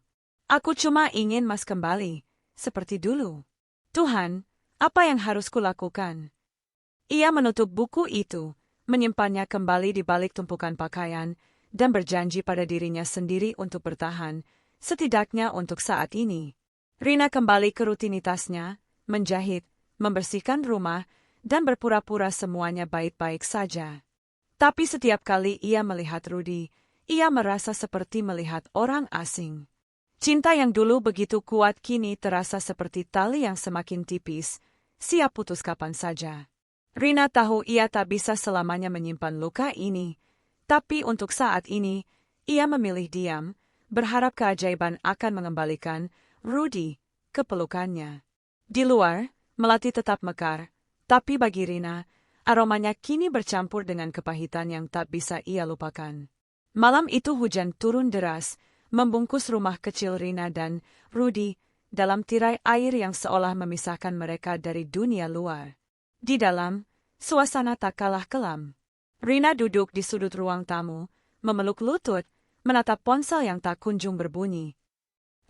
Aku cuma ingin Mas kembali, seperti dulu. Tuhan, apa yang harus kulakukan?" Ia menutup buku itu, menyimpannya kembali di balik tumpukan pakaian, dan berjanji pada dirinya sendiri untuk bertahan, setidaknya untuk saat ini. Rina kembali ke rutinitasnya, menjahit, membersihkan rumah, dan berpura-pura semuanya baik-baik saja. Tapi setiap kali ia melihat Rudy, ia merasa seperti melihat orang asing. Cinta yang dulu begitu kuat kini terasa seperti tali yang semakin tipis, siap putus kapan saja. Rina tahu ia tak bisa selamanya menyimpan luka ini, tapi untuk saat ini, ia memilih diam, berharap keajaiban akan mengembalikan Rudy ke pelukannya. Di luar, melati tetap mekar, tapi bagi Rina, aromanya kini bercampur dengan kepahitan yang tak bisa ia lupakan. Malam itu hujan turun deras, membungkus rumah kecil Rina dan Rudy dalam tirai air yang seolah memisahkan mereka dari dunia luar. Di dalam, suasana tak kalah kelam. Rina duduk di sudut ruang tamu, memeluk lutut, menatap ponsel yang tak kunjung berbunyi.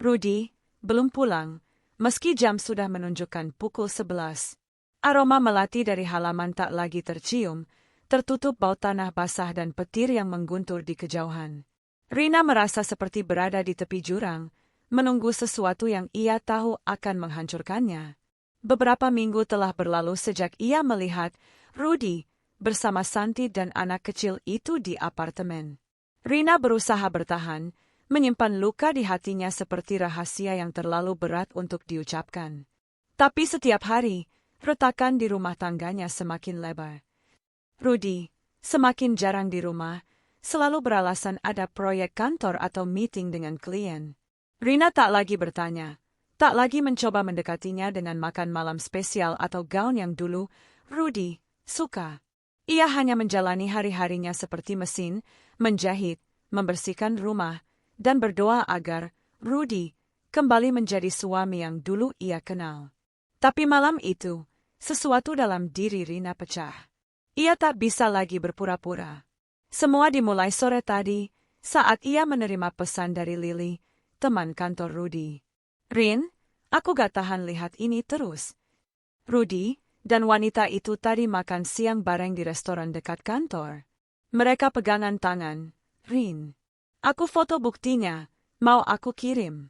Rudy belum pulang, meski jam sudah menunjukkan pukul 11. Aroma melati dari halaman tak lagi tercium, tertutup bau tanah basah dan petir yang mengguntur di kejauhan. Rina merasa seperti berada di tepi jurang, menunggu sesuatu yang ia tahu akan menghancurkannya. Beberapa minggu telah berlalu sejak ia melihat Rudy bersama Santi dan anak kecil itu di apartemen. Rina berusaha bertahan, menyimpan luka di hatinya seperti rahasia yang terlalu berat untuk diucapkan. Tapi setiap hari, retakan di rumah tangganya semakin lebar. Rudy semakin jarang di rumah, selalu beralasan ada proyek kantor atau meeting dengan klien. Rina tak lagi bertanya, tak lagi mencoba mendekatinya dengan makan malam spesial atau gaun yang dulu Rudy suka. Ia hanya menjalani hari-harinya seperti mesin, menjahit, membersihkan rumah, dan berdoa agar Rudy kembali menjadi suami yang dulu ia kenal. Tapi malam itu, sesuatu dalam diri Rina pecah. Ia tak bisa lagi berpura-pura. Semua dimulai sore tadi, saat ia menerima pesan dari Lily, teman kantor Rudy. "Rin, aku gak tahan lihat ini terus." Rudy dan wanita itu tadi makan siang bareng di restoran dekat kantor. Mereka pegangan tangan. "Rin, aku foto buktinya, mau aku kirim."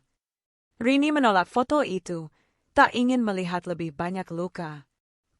Rini menolak foto itu, tak ingin melihat lebih banyak luka.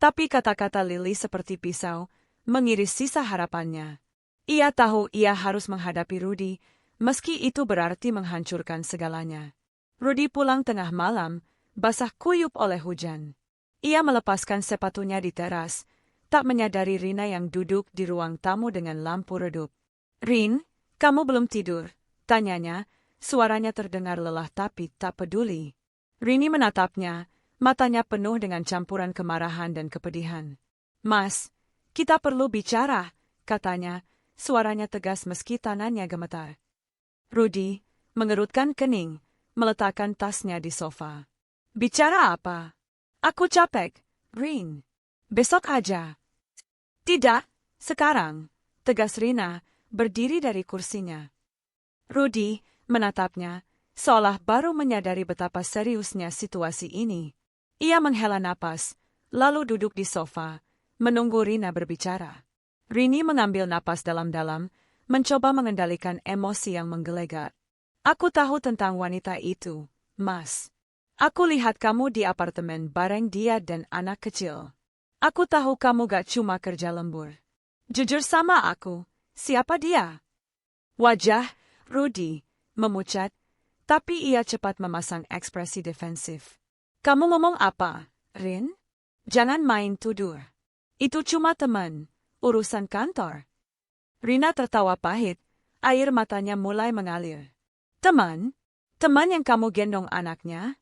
Tapi kata-kata Lily seperti pisau, mengiris sisa harapannya. Ia tahu ia harus menghadapi Rudy, meski itu berarti menghancurkan segalanya. Rudy pulang tengah malam, basah kuyup oleh hujan. Ia melepaskan sepatunya di teras, tak menyadari Rina yang duduk di ruang tamu dengan lampu redup. "Rin, kamu belum tidur?" tanyanya, suaranya terdengar lelah tapi tak peduli. Rini menatapnya, matanya penuh dengan campuran kemarahan dan kepedihan. "Mas, kita perlu bicara," katanya, suaranya tegas meski tangannya gemetar. Rudy mengerutkan kening, meletakkan tasnya di sofa. "Bicara apa? Aku capek, Rin. Besok aja." "Tidak, sekarang," tegas Rina, berdiri dari kursinya. Rudy menatapnya, seolah baru menyadari betapa seriusnya situasi ini. Ia menghela napas, lalu duduk di sofa, menunggu Rina berbicara. Rini mengambil napas dalam-dalam, mencoba mengendalikan emosi yang menggelegar. Aku tahu tentang wanita itu, Mas. Aku lihat kamu di apartemen bareng dia dan anak kecil. Aku tahu kamu gak cuma kerja lembur. Jujur sama aku, siapa dia? Wajah Rudy memucat, tapi ia cepat memasang ekspresi defensif. Kamu ngomong apa, Rin? Jangan main tudur. Itu cuma teman, urusan kantor. Rina tertawa pahit, air matanya mulai mengalir. Teman? Teman yang kamu gendong anaknya?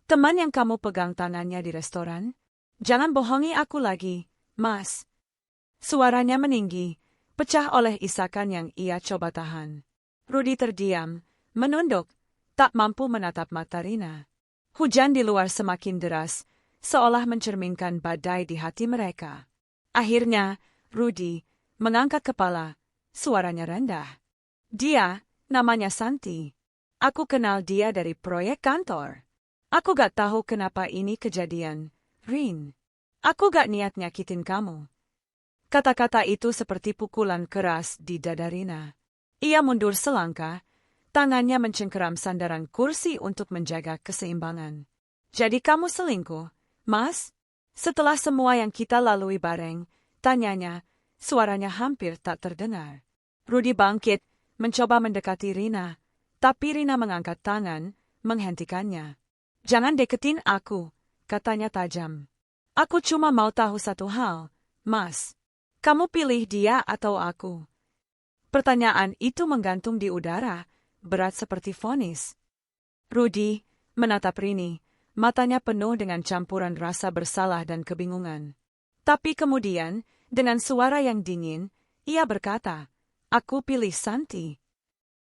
Teman yang kamu pegang tangannya di restoran? Jangan bohongi aku lagi, Mas. Suaranya meninggi, pecah oleh isakan yang ia coba tahan. Rudy terdiam, menunduk, tak mampu menatap mata Rina. Hujan di luar semakin deras, seolah mencerminkan badai di hati mereka. Akhirnya, Rudy mengangkat kepala, suaranya rendah. Dia, namanya Santi. Aku kenal dia dari proyek kantor. Aku gak tahu kenapa ini kejadian, Rin. Aku gak niat nyakitin kamu. Kata-kata itu seperti pukulan keras di dada Rina. Ia mundur selangkah, tangannya mencengkeram sandaran kursi untuk menjaga keseimbangan. Jadi kamu selingkuh, Mas? Setelah semua yang kita lalui bareng, tanyanya, suaranya hampir tak terdengar. Rudy bangkit, mencoba mendekati Rina, tapi Rina mengangkat tangan, menghentikannya. Jangan deketin aku, katanya tajam. Aku cuma mau tahu satu hal, Mas. Kamu pilih dia atau aku? Pertanyaan itu menggantung di udara, berat seperti vonis. Rudy menatap Rini, matanya penuh dengan campuran rasa bersalah dan kebingungan. Tapi kemudian, dengan suara yang dingin, ia berkata, "Aku pilih Santi."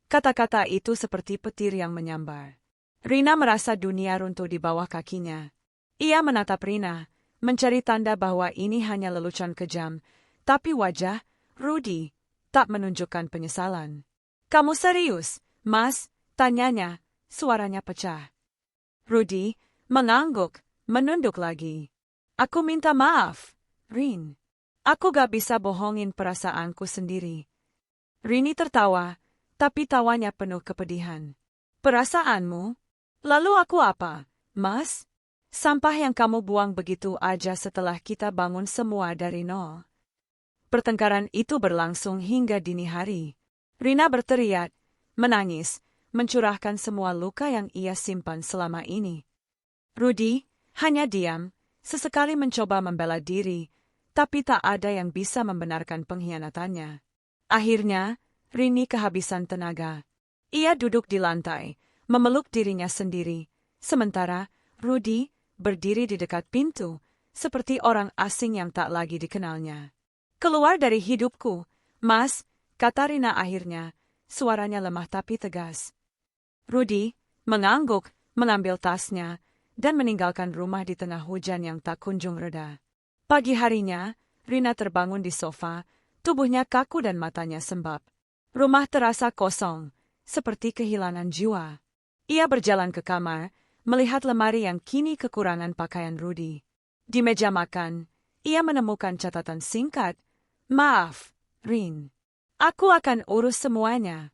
Kata-kata itu seperti petir yang menyambar. Rina merasa dunia runtuh di bawah kakinya. Ia menatap Rina, mencari tanda bahwa ini hanya lelucon kejam, tapi wajah Rudy tak menunjukkan penyesalan. "Kamu serius, Mas?" tanyanya, suaranya pecah. Rudy mengangguk, menunduk lagi. "Aku minta maaf, Rin. Aku gak bisa bohongin perasaanku sendiri." Rini tertawa, tapi tawanya penuh kepedihan. "Perasaanmu? Lalu aku apa, Mas? Sampah yang kamu buang begitu aja setelah kita bangun semua dari nol." Pertengkaran itu berlangsung hingga dini hari. Rina berteriak, menangis, mencurahkan semua luka yang ia simpan selama ini. Rudy hanya diam, sesekali mencoba membela diri, tapi tak ada yang bisa membenarkan pengkhianatannya. Akhirnya, Rini kehabisan tenaga. Ia duduk di lantai, memeluk dirinya sendiri, sementara Rudy berdiri di dekat pintu, seperti orang asing yang tak lagi dikenalnya. "Keluar dari hidupku, Mas," kata Rina akhirnya, suaranya lemah tapi tegas. Rudy mengangguk, mengambil tasnya, dan meninggalkan rumah di tengah hujan yang tak kunjung reda. Pagi harinya, Rina terbangun di sofa, tubuhnya kaku dan matanya sembab. Rumah terasa kosong, seperti kehilangan jiwa. Ia berjalan ke kamar, melihat lemari yang kini kekurangan pakaian Rudy. Di meja makan, ia menemukan catatan singkat, "Maaf, Rin. Aku akan urus semuanya."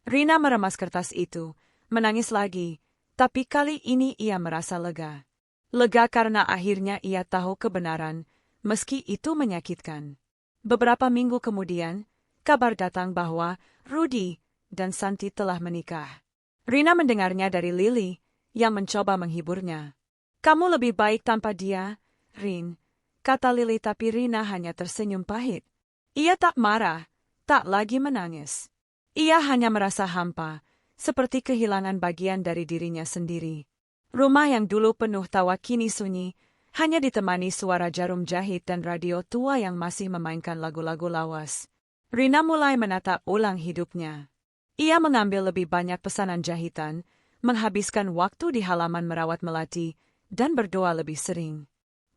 Rina meremas kertas itu, menangis lagi, tapi kali ini ia merasa lega. Lega karena akhirnya ia tahu kebenaran, meski itu menyakitkan. Beberapa minggu kemudian, kabar datang bahwa Rudy dan Santi telah menikah. Rina mendengarnya dari Lily, yang mencoba menghiburnya. "Kamu lebih baik tanpa dia, Rin," kata Lily, tapi Rina hanya tersenyum pahit. Ia tak marah, tak lagi menangis. Ia hanya merasa hampa, seperti kehilangan bagian dari dirinya sendiri. Rumah yang dulu penuh tawa kini sunyi, hanya ditemani suara jarum jahit dan radio tua yang masih memainkan lagu-lagu lawas. Rina mulai menata ulang hidupnya. Ia mengambil lebih banyak pesanan jahitan, menghabiskan waktu di halaman merawat melati, dan berdoa lebih sering.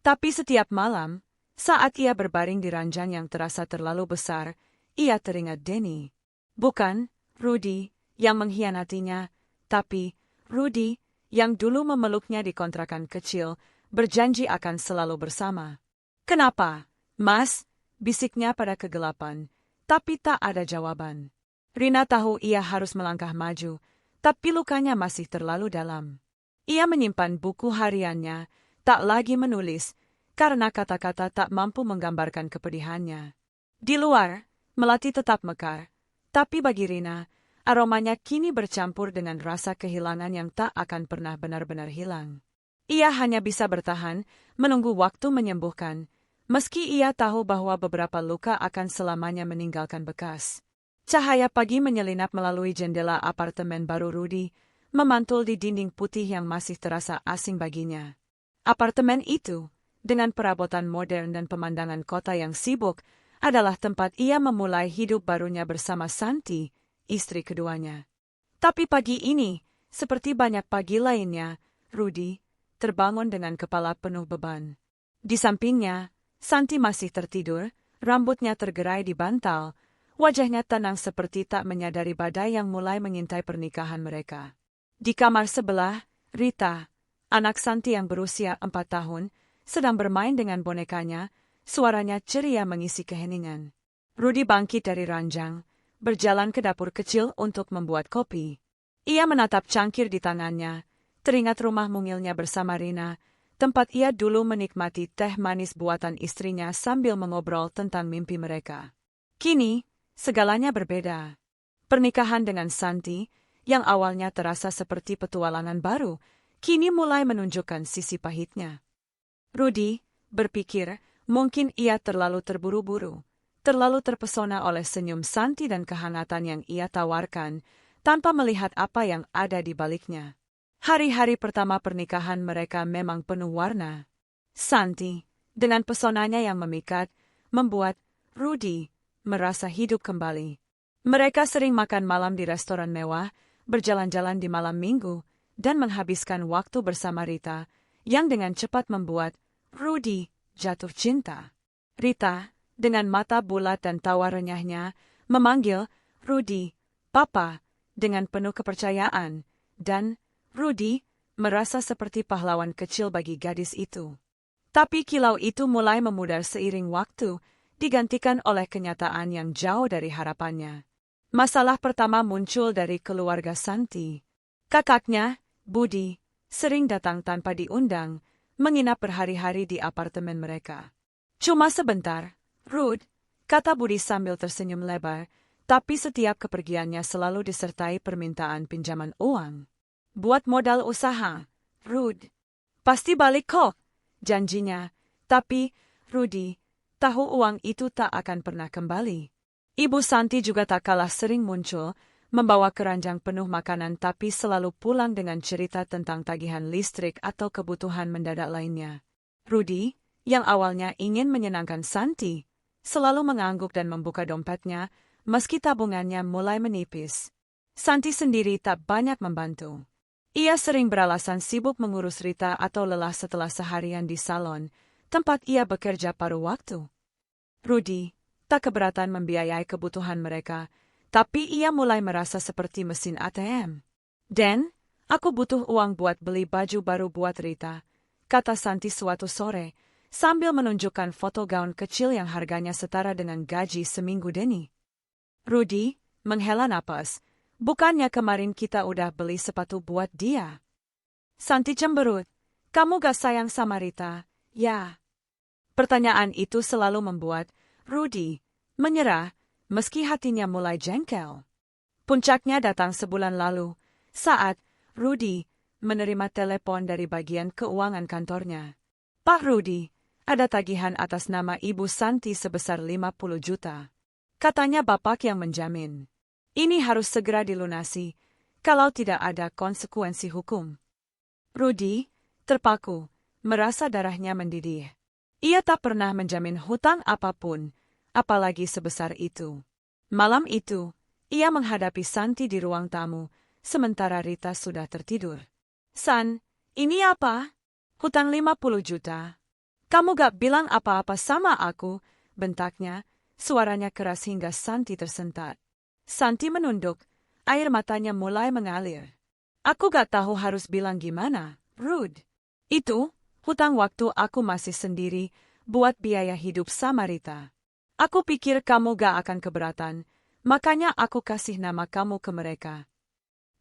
Tapi setiap malam, saat ia berbaring di ranjang yang terasa terlalu besar, ia teringat Denny. Bukan Rudy yang mengkhianatinya, tapi Rudy, yang dulu memeluknya di kontrakan kecil, berjanji akan selalu bersama. "Kenapa, Mas?" bisiknya pada kegelapan, tapi tak ada jawaban. Rina tahu ia harus melangkah maju, tapi lukanya masih terlalu dalam. Ia menyimpan buku hariannya, tak lagi menulis, karena kata-kata tak mampu menggambarkan kepedihannya. Di luar, melati tetap mekar, tapi bagi Rina, aromanya kini bercampur dengan rasa kehilangan yang tak akan pernah benar-benar hilang. Ia hanya bisa bertahan, menunggu waktu menyembuhkan, meski ia tahu bahwa beberapa luka akan selamanya meninggalkan bekas. Cahaya pagi menyelinap melalui jendela apartemen baru Rudy, memantul di dinding putih yang masih terasa asing baginya. Apartemen itu, dengan perabotan modern dan pemandangan kota yang sibuk, adalah tempat ia memulai hidup barunya bersama Santi, istri keduanya. Tapi pagi ini, seperti banyak pagi lainnya, Rudy terbangun dengan kepala penuh beban. Di sampingnya, Santi masih tertidur, rambutnya tergerai di bantal, wajahnya tenang seperti tak menyadari badai yang mulai mengintai pernikahan mereka. Di kamar sebelah, Rita, anak Santi yang berusia 4 tahun, sedang bermain dengan bonekanya, suaranya ceria mengisi keheningan. Rudy bangkit dari ranjang, berjalan ke dapur kecil untuk membuat kopi. Ia menatap cangkir di tangannya, teringat rumah mungilnya bersama Rina, tempat ia dulu menikmati teh manis buatan istrinya sambil mengobrol tentang mimpi mereka. Kini, segalanya berbeda. Pernikahan dengan Santi, yang awalnya terasa seperti petualangan baru, kini mulai menunjukkan sisi pahitnya. Rudy berpikir mungkin ia terlalu terburu-buru, terlalu terpesona oleh senyum Santi dan kehangatan yang ia tawarkan, tanpa melihat apa yang ada di baliknya. Hari-hari pertama pernikahan mereka memang penuh warna. Santi, dengan pesonanya yang memikat, membuat Rudy merasa hidup kembali. Mereka sering makan malam di restoran mewah, berjalan-jalan di malam minggu, dan menghabiskan waktu bersama Rita, yang dengan cepat membuat Rudy jatuh cinta. Rita, dengan mata bulat dan tawa renyahnya, memanggil Rudy, "Papa," dengan penuh kepercayaan, dan Rudy merasa seperti pahlawan kecil bagi gadis itu. Tapi kilau itu mulai memudar seiring waktu, digantikan oleh kenyataan yang jauh dari harapannya. Masalah pertama muncul dari keluarga Santi. Kakaknya, Budi, sering datang tanpa diundang, menginap berhari-hari di apartemen mereka. "Cuma sebentar, Rud," kata Budi sambil tersenyum lebar, tapi setiap kepergiannya selalu disertai permintaan pinjaman uang. "Buat modal usaha, Rud. Pasti balik kok," janjinya, tapi Rudy tahu uang itu tak akan pernah kembali. Ibu Santi juga tak kalah sering muncul, membawa keranjang penuh makanan tapi selalu pulang dengan cerita tentang tagihan listrik atau kebutuhan mendadak lainnya. Rudy, yang awalnya ingin menyenangkan Santi, selalu mengangguk dan membuka dompetnya, meski tabungannya mulai menipis. Santi sendiri tak banyak membantu. Ia sering beralasan sibuk mengurus Rita atau lelah setelah seharian di salon, tempat ia bekerja paruh waktu. Rudy tak keberatan membiayai kebutuhan mereka, tapi ia mulai merasa seperti mesin ATM. "Dan, aku butuh uang buat beli baju baru buat Rita," kata Santi suatu sore, sambil menunjukkan foto gaun kecil yang harganya setara dengan gaji seminggu Denny. Rudy menghela napas, "Bukannya kemarin kita udah beli sepatu buat dia?" Santi cemberut, "Kamu gak sayang sama Rita, ya?" Pertanyaan itu selalu membuat Rudy menyerah, meski hatinya mulai jengkel. Puncaknya datang sebulan lalu, saat Rudy menerima telepon dari bagian keuangan kantornya. "Pak Rudy, ada tagihan atas nama Ibu Santi sebesar 50 juta. Katanya Bapak yang menjamin. Ini harus segera dilunasi, kalau tidak ada konsekuensi hukum." Rudy terpaku, merasa darahnya mendidih. Ia tak pernah menjamin hutang apapun, apalagi sebesar itu. Malam itu, ia menghadapi Santi di ruang tamu, sementara Rita sudah tertidur. "San, ini apa? Hutang 50 juta. Kamu gak bilang apa-apa sama aku," bentaknya, suaranya keras hingga Santi tersentak. Santi menunduk, air matanya mulai mengalir. Aku gak tahu harus bilang gimana, Rudy. Itu, hutang waktu aku masih sendiri, buat biaya hidup sama Rita. Aku pikir kamu gak akan keberatan, makanya aku kasih nama kamu ke mereka.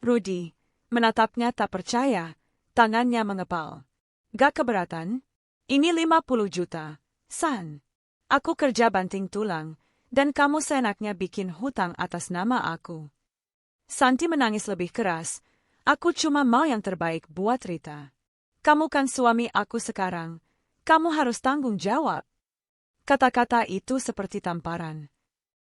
Rudy menatapnya tak percaya, tangannya mengepal. Gak keberatan? Ini 50 juta, San. Aku kerja banting tulang, dan kamu seenaknya bikin hutang atas nama aku. Santi menangis lebih keras. Aku cuma mau yang terbaik buat Rita. Kamu kan suami aku sekarang. Kamu harus tanggung jawab. Kata-kata itu seperti tamparan.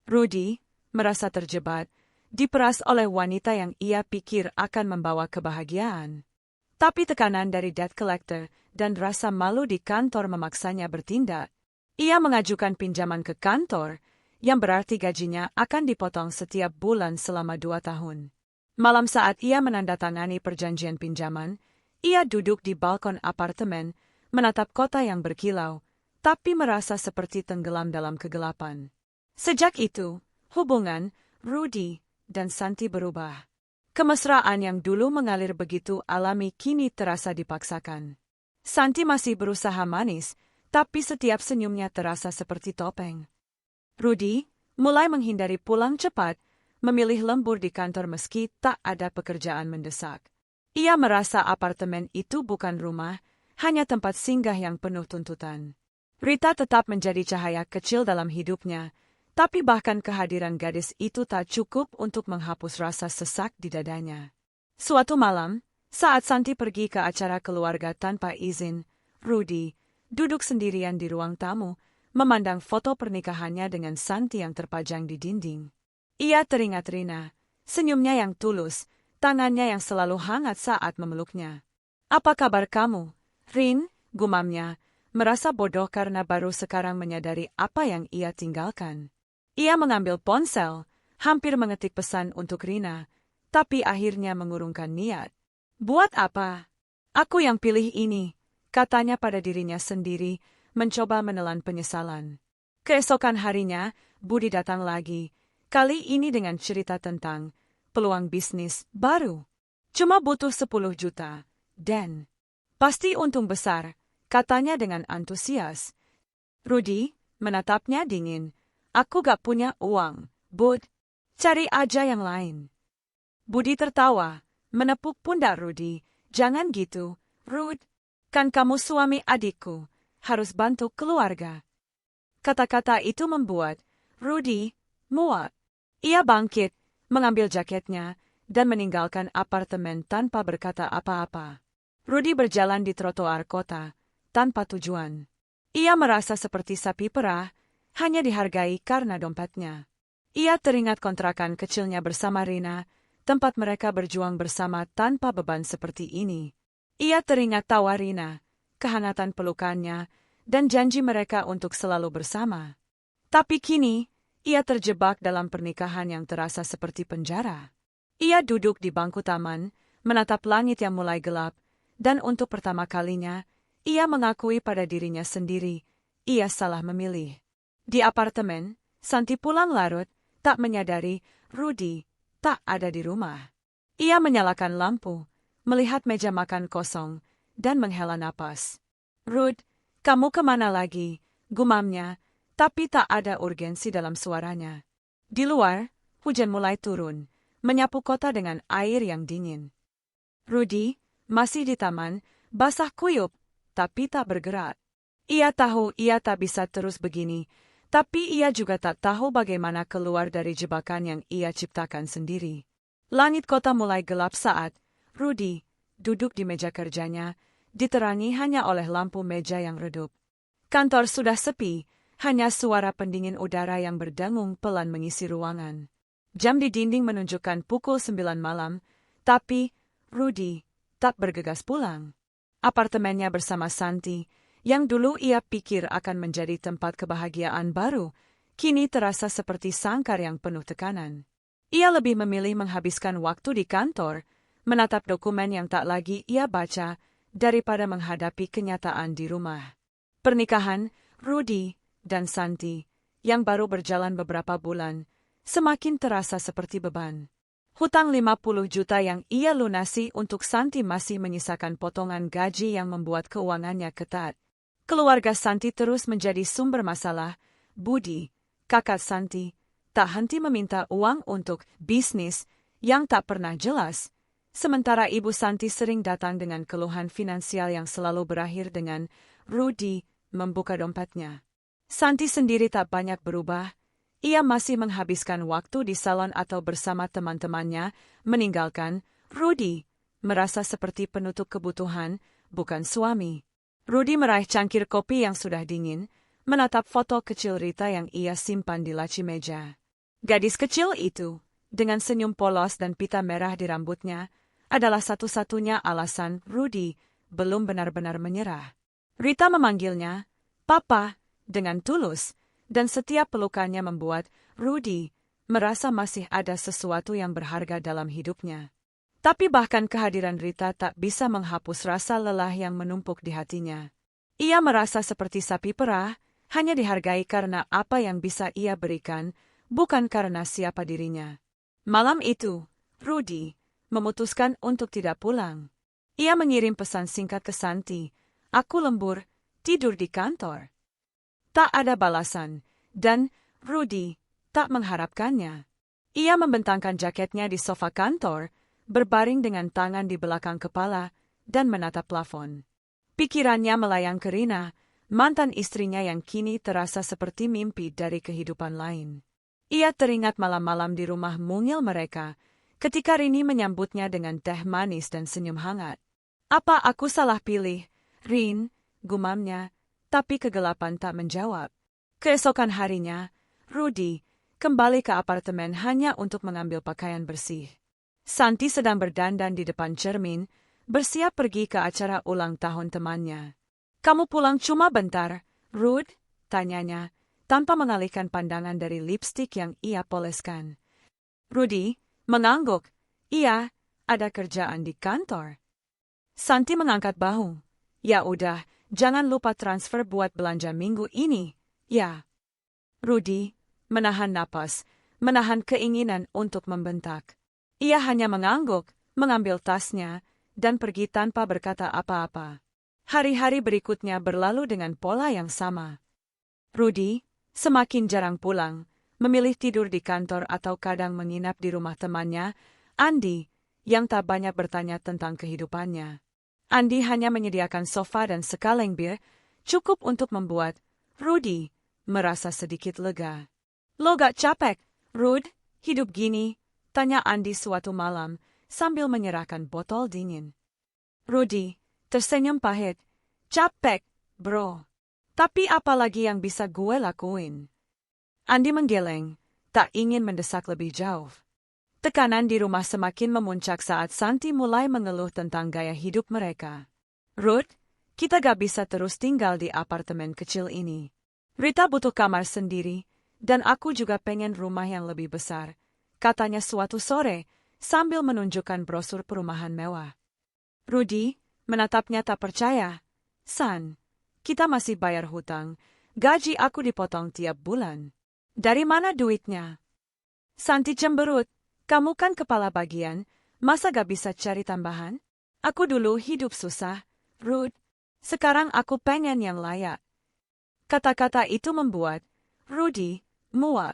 Rudy merasa terjebak, diperas oleh wanita yang ia pikir akan membawa kebahagiaan. Tapi tekanan dari debt collector dan rasa malu di kantor memaksanya bertindak. Ia mengajukan pinjaman ke kantor, yang berarti gajinya akan dipotong setiap bulan selama 2 tahun. Malam saat ia menandatangani perjanjian pinjaman, ia duduk di balkon apartemen, menatap kota yang berkilau, tapi merasa seperti tenggelam dalam kegelapan. Sejak itu, hubungan Rudy dan Santi berubah. Kemesraan yang dulu mengalir begitu alami kini terasa dipaksakan. Santi masih berusaha manis, tapi setiap senyumnya terasa seperti topeng. Rudy mulai menghindari pulang cepat, memilih lembur di kantor meski tak ada pekerjaan mendesak. Ia merasa apartemen itu bukan rumah, hanya tempat singgah yang penuh tuntutan. Rita tetap menjadi cahaya kecil dalam hidupnya, tapi bahkan kehadiran gadis itu tak cukup untuk menghapus rasa sesak di dadanya. Suatu malam, saat Santi pergi ke acara keluarga tanpa izin, Rudy duduk sendirian di ruang tamu, memandang foto pernikahannya dengan Santi yang terpajang di dinding. Ia teringat Rina, senyumnya yang tulus, tangannya yang selalu hangat saat memeluknya. "Apa kabar kamu, Rin?" gumamnya, merasa bodoh karena baru sekarang menyadari apa yang ia tinggalkan. Ia mengambil ponsel, hampir mengetik pesan untuk Rina, tapi akhirnya mengurungkan niat. "Buat apa? Aku yang pilih ini," katanya pada dirinya sendiri, mencoba menelan penyesalan. Keesokan harinya, Budi datang lagi, kali ini dengan cerita tentang peluang bisnis baru. "Cuma butuh 10 juta, dan pasti untung besar," katanya dengan antusias. Rudy menatapnya dingin. "Aku gak punya uang, Bud. Cari aja yang lain." Budi tertawa, menepuk pundak Rudy. "Jangan gitu, Rud. Kan kamu suami adikku, harus bantu keluarga." Kata-kata itu membuat Rudy muak. Ia bangkit, mengambil jaketnya, dan meninggalkan apartemen tanpa berkata apa-apa. Rudy berjalan di trotoar kota, tanpa tujuan. Ia merasa seperti sapi perah, hanya dihargai karena dompetnya. Ia teringat kontrakan kecilnya bersama Rina, tempat mereka berjuang bersama tanpa beban seperti ini. Ia teringat tawa Rina, kehangatan pelukannya, dan janji mereka untuk selalu bersama. Tapi kini, ia terjebak dalam pernikahan yang terasa seperti penjara. Ia duduk di bangku taman, menatap langit yang mulai gelap, dan untuk pertama kalinya, ia mengakui pada dirinya sendiri, ia salah memilih. Di apartemen, Santi pulang larut, tak menyadari Rudy tak ada di rumah. Ia menyalakan lampu, melihat meja makan kosong, dan menghela napas. "Rud, kamu kemana lagi?" gumamnya, tapi tak ada urgensi dalam suaranya. Di luar, hujan mulai turun, menyapu kota dengan air yang dingin. Rudy masih di taman, basah kuyup, tapi tak bergerak. Ia tahu ia tak bisa terus begini, tapi ia juga tak tahu bagaimana keluar dari jebakan yang ia ciptakan sendiri. Langit kota mulai gelap saat Rudy duduk di meja kerjanya, diterangi hanya oleh lampu meja yang redup. Kantor sudah sepi, hanya suara pendingin udara yang berdengung pelan mengisi ruangan. Jam di dinding menunjukkan pukul 9 malam, tapi Rudy tak bergegas pulang. Apartemennya bersama Santi, yang dulu ia pikir akan menjadi tempat kebahagiaan baru, kini terasa seperti sangkar yang penuh tekanan. Ia lebih memilih menghabiskan waktu di kantor, menatap dokumen yang tak lagi ia baca, daripada menghadapi kenyataan di rumah. Pernikahan Rudy dan Santi, yang baru berjalan beberapa bulan, semakin terasa seperti beban. Hutang 50 juta yang ia lunasi untuk Santi masih menyisakan potongan gaji yang membuat keuangannya ketat. Keluarga Santi terus menjadi sumber masalah. Budi, kakak Santi, tak henti meminta uang untuk bisnis yang tak pernah jelas. Sementara ibu Santi sering datang dengan keluhan finansial yang selalu berakhir dengan Rudy membuka dompetnya. Santi sendiri tak banyak berubah. Ia masih menghabiskan waktu di salon atau bersama teman-temannya, meninggalkan Rudy merasa seperti penutup kebutuhan, bukan suami. Rudy meraih cangkir kopi yang sudah dingin, menatap foto kecil Rita yang ia simpan di laci meja. Gadis kecil itu, dengan senyum polos dan pita merah di rambutnya, adalah satu-satunya alasan Rudy belum benar-benar menyerah. Rita memanggilnya, Papa, dengan tulus, dan setiap pelukannya membuat Rudy merasa masih ada sesuatu yang berharga dalam hidupnya. Tapi bahkan kehadiran Rita tak bisa menghapus rasa lelah yang menumpuk di hatinya. Ia merasa seperti sapi perah, hanya dihargai karena apa yang bisa ia berikan, bukan karena siapa dirinya. Malam itu, Rudy memutuskan untuk tidak pulang. Ia mengirim pesan singkat ke Santi, "Aku lembur, tidur di kantor." Tak ada balasan, dan Rudy tak mengharapkannya. Ia membentangkan jaketnya di sofa kantor, berbaring dengan tangan di belakang kepala, dan menatap plafon. Pikirannya melayang ke Rina, mantan istrinya yang kini terasa seperti mimpi dari kehidupan lain. Ia teringat malam-malam di rumah mungil mereka, ketika Rini menyambutnya dengan teh manis dan senyum hangat. "Apa aku salah pilih, Rin?" gumamnya, tapi kegelapan tak menjawab. Keesokan harinya, Rudy kembali ke apartemen hanya untuk mengambil pakaian bersih. Santi sedang berdandan di depan cermin, bersiap pergi ke acara ulang tahun temannya. "Kamu pulang cuma bentar, Rud?" tanyanya, tanpa mengalihkan pandangan dari lipstik yang ia poleskan. Rudy mengangguk. "Iya, ada kerjaan di kantor." Santi mengangkat bahu. "Ya udah, jangan lupa transfer buat belanja minggu ini, ya." Rudy menahan napas, menahan keinginan untuk membentak. Ia hanya mengangguk, mengambil tasnya, dan pergi tanpa berkata apa-apa. Hari-hari berikutnya berlalu dengan pola yang sama. Rudy semakin jarang pulang, memilih tidur di kantor atau kadang menginap di rumah temannya, Andi, yang tak banyak bertanya tentang kehidupannya. Andi hanya menyediakan sofa dan sekaleng bir, cukup untuk membuat Rudy merasa sedikit lega. "Lo gak capek, Rud, hidup gini?" tanya Andi suatu malam, sambil menyerahkan botol dingin. Rudy tersenyum pahit. "Capek, bro. Tapi apa lagi yang bisa gue lakuin?" Andi menggeleng, tak ingin mendesak lebih jauh. Tekanan di rumah semakin memuncak saat Santi mulai mengeluh tentang gaya hidup mereka. "Ruth, kita gak bisa terus tinggal di apartemen kecil ini. Rita butuh kamar sendiri, dan aku juga pengen rumah yang lebih besar," katanya suatu sore, sambil menunjukkan brosur perumahan mewah. Rudy menatapnya tak percaya. "San, kita masih bayar hutang, gaji aku dipotong tiap bulan. Dari mana duitnya?" Santi cemberut. "Kamu kan kepala bagian, masa gak bisa cari tambahan? Aku dulu hidup susah, Rud. Sekarang aku pengen yang layak." Kata-kata itu membuat Rudy muak.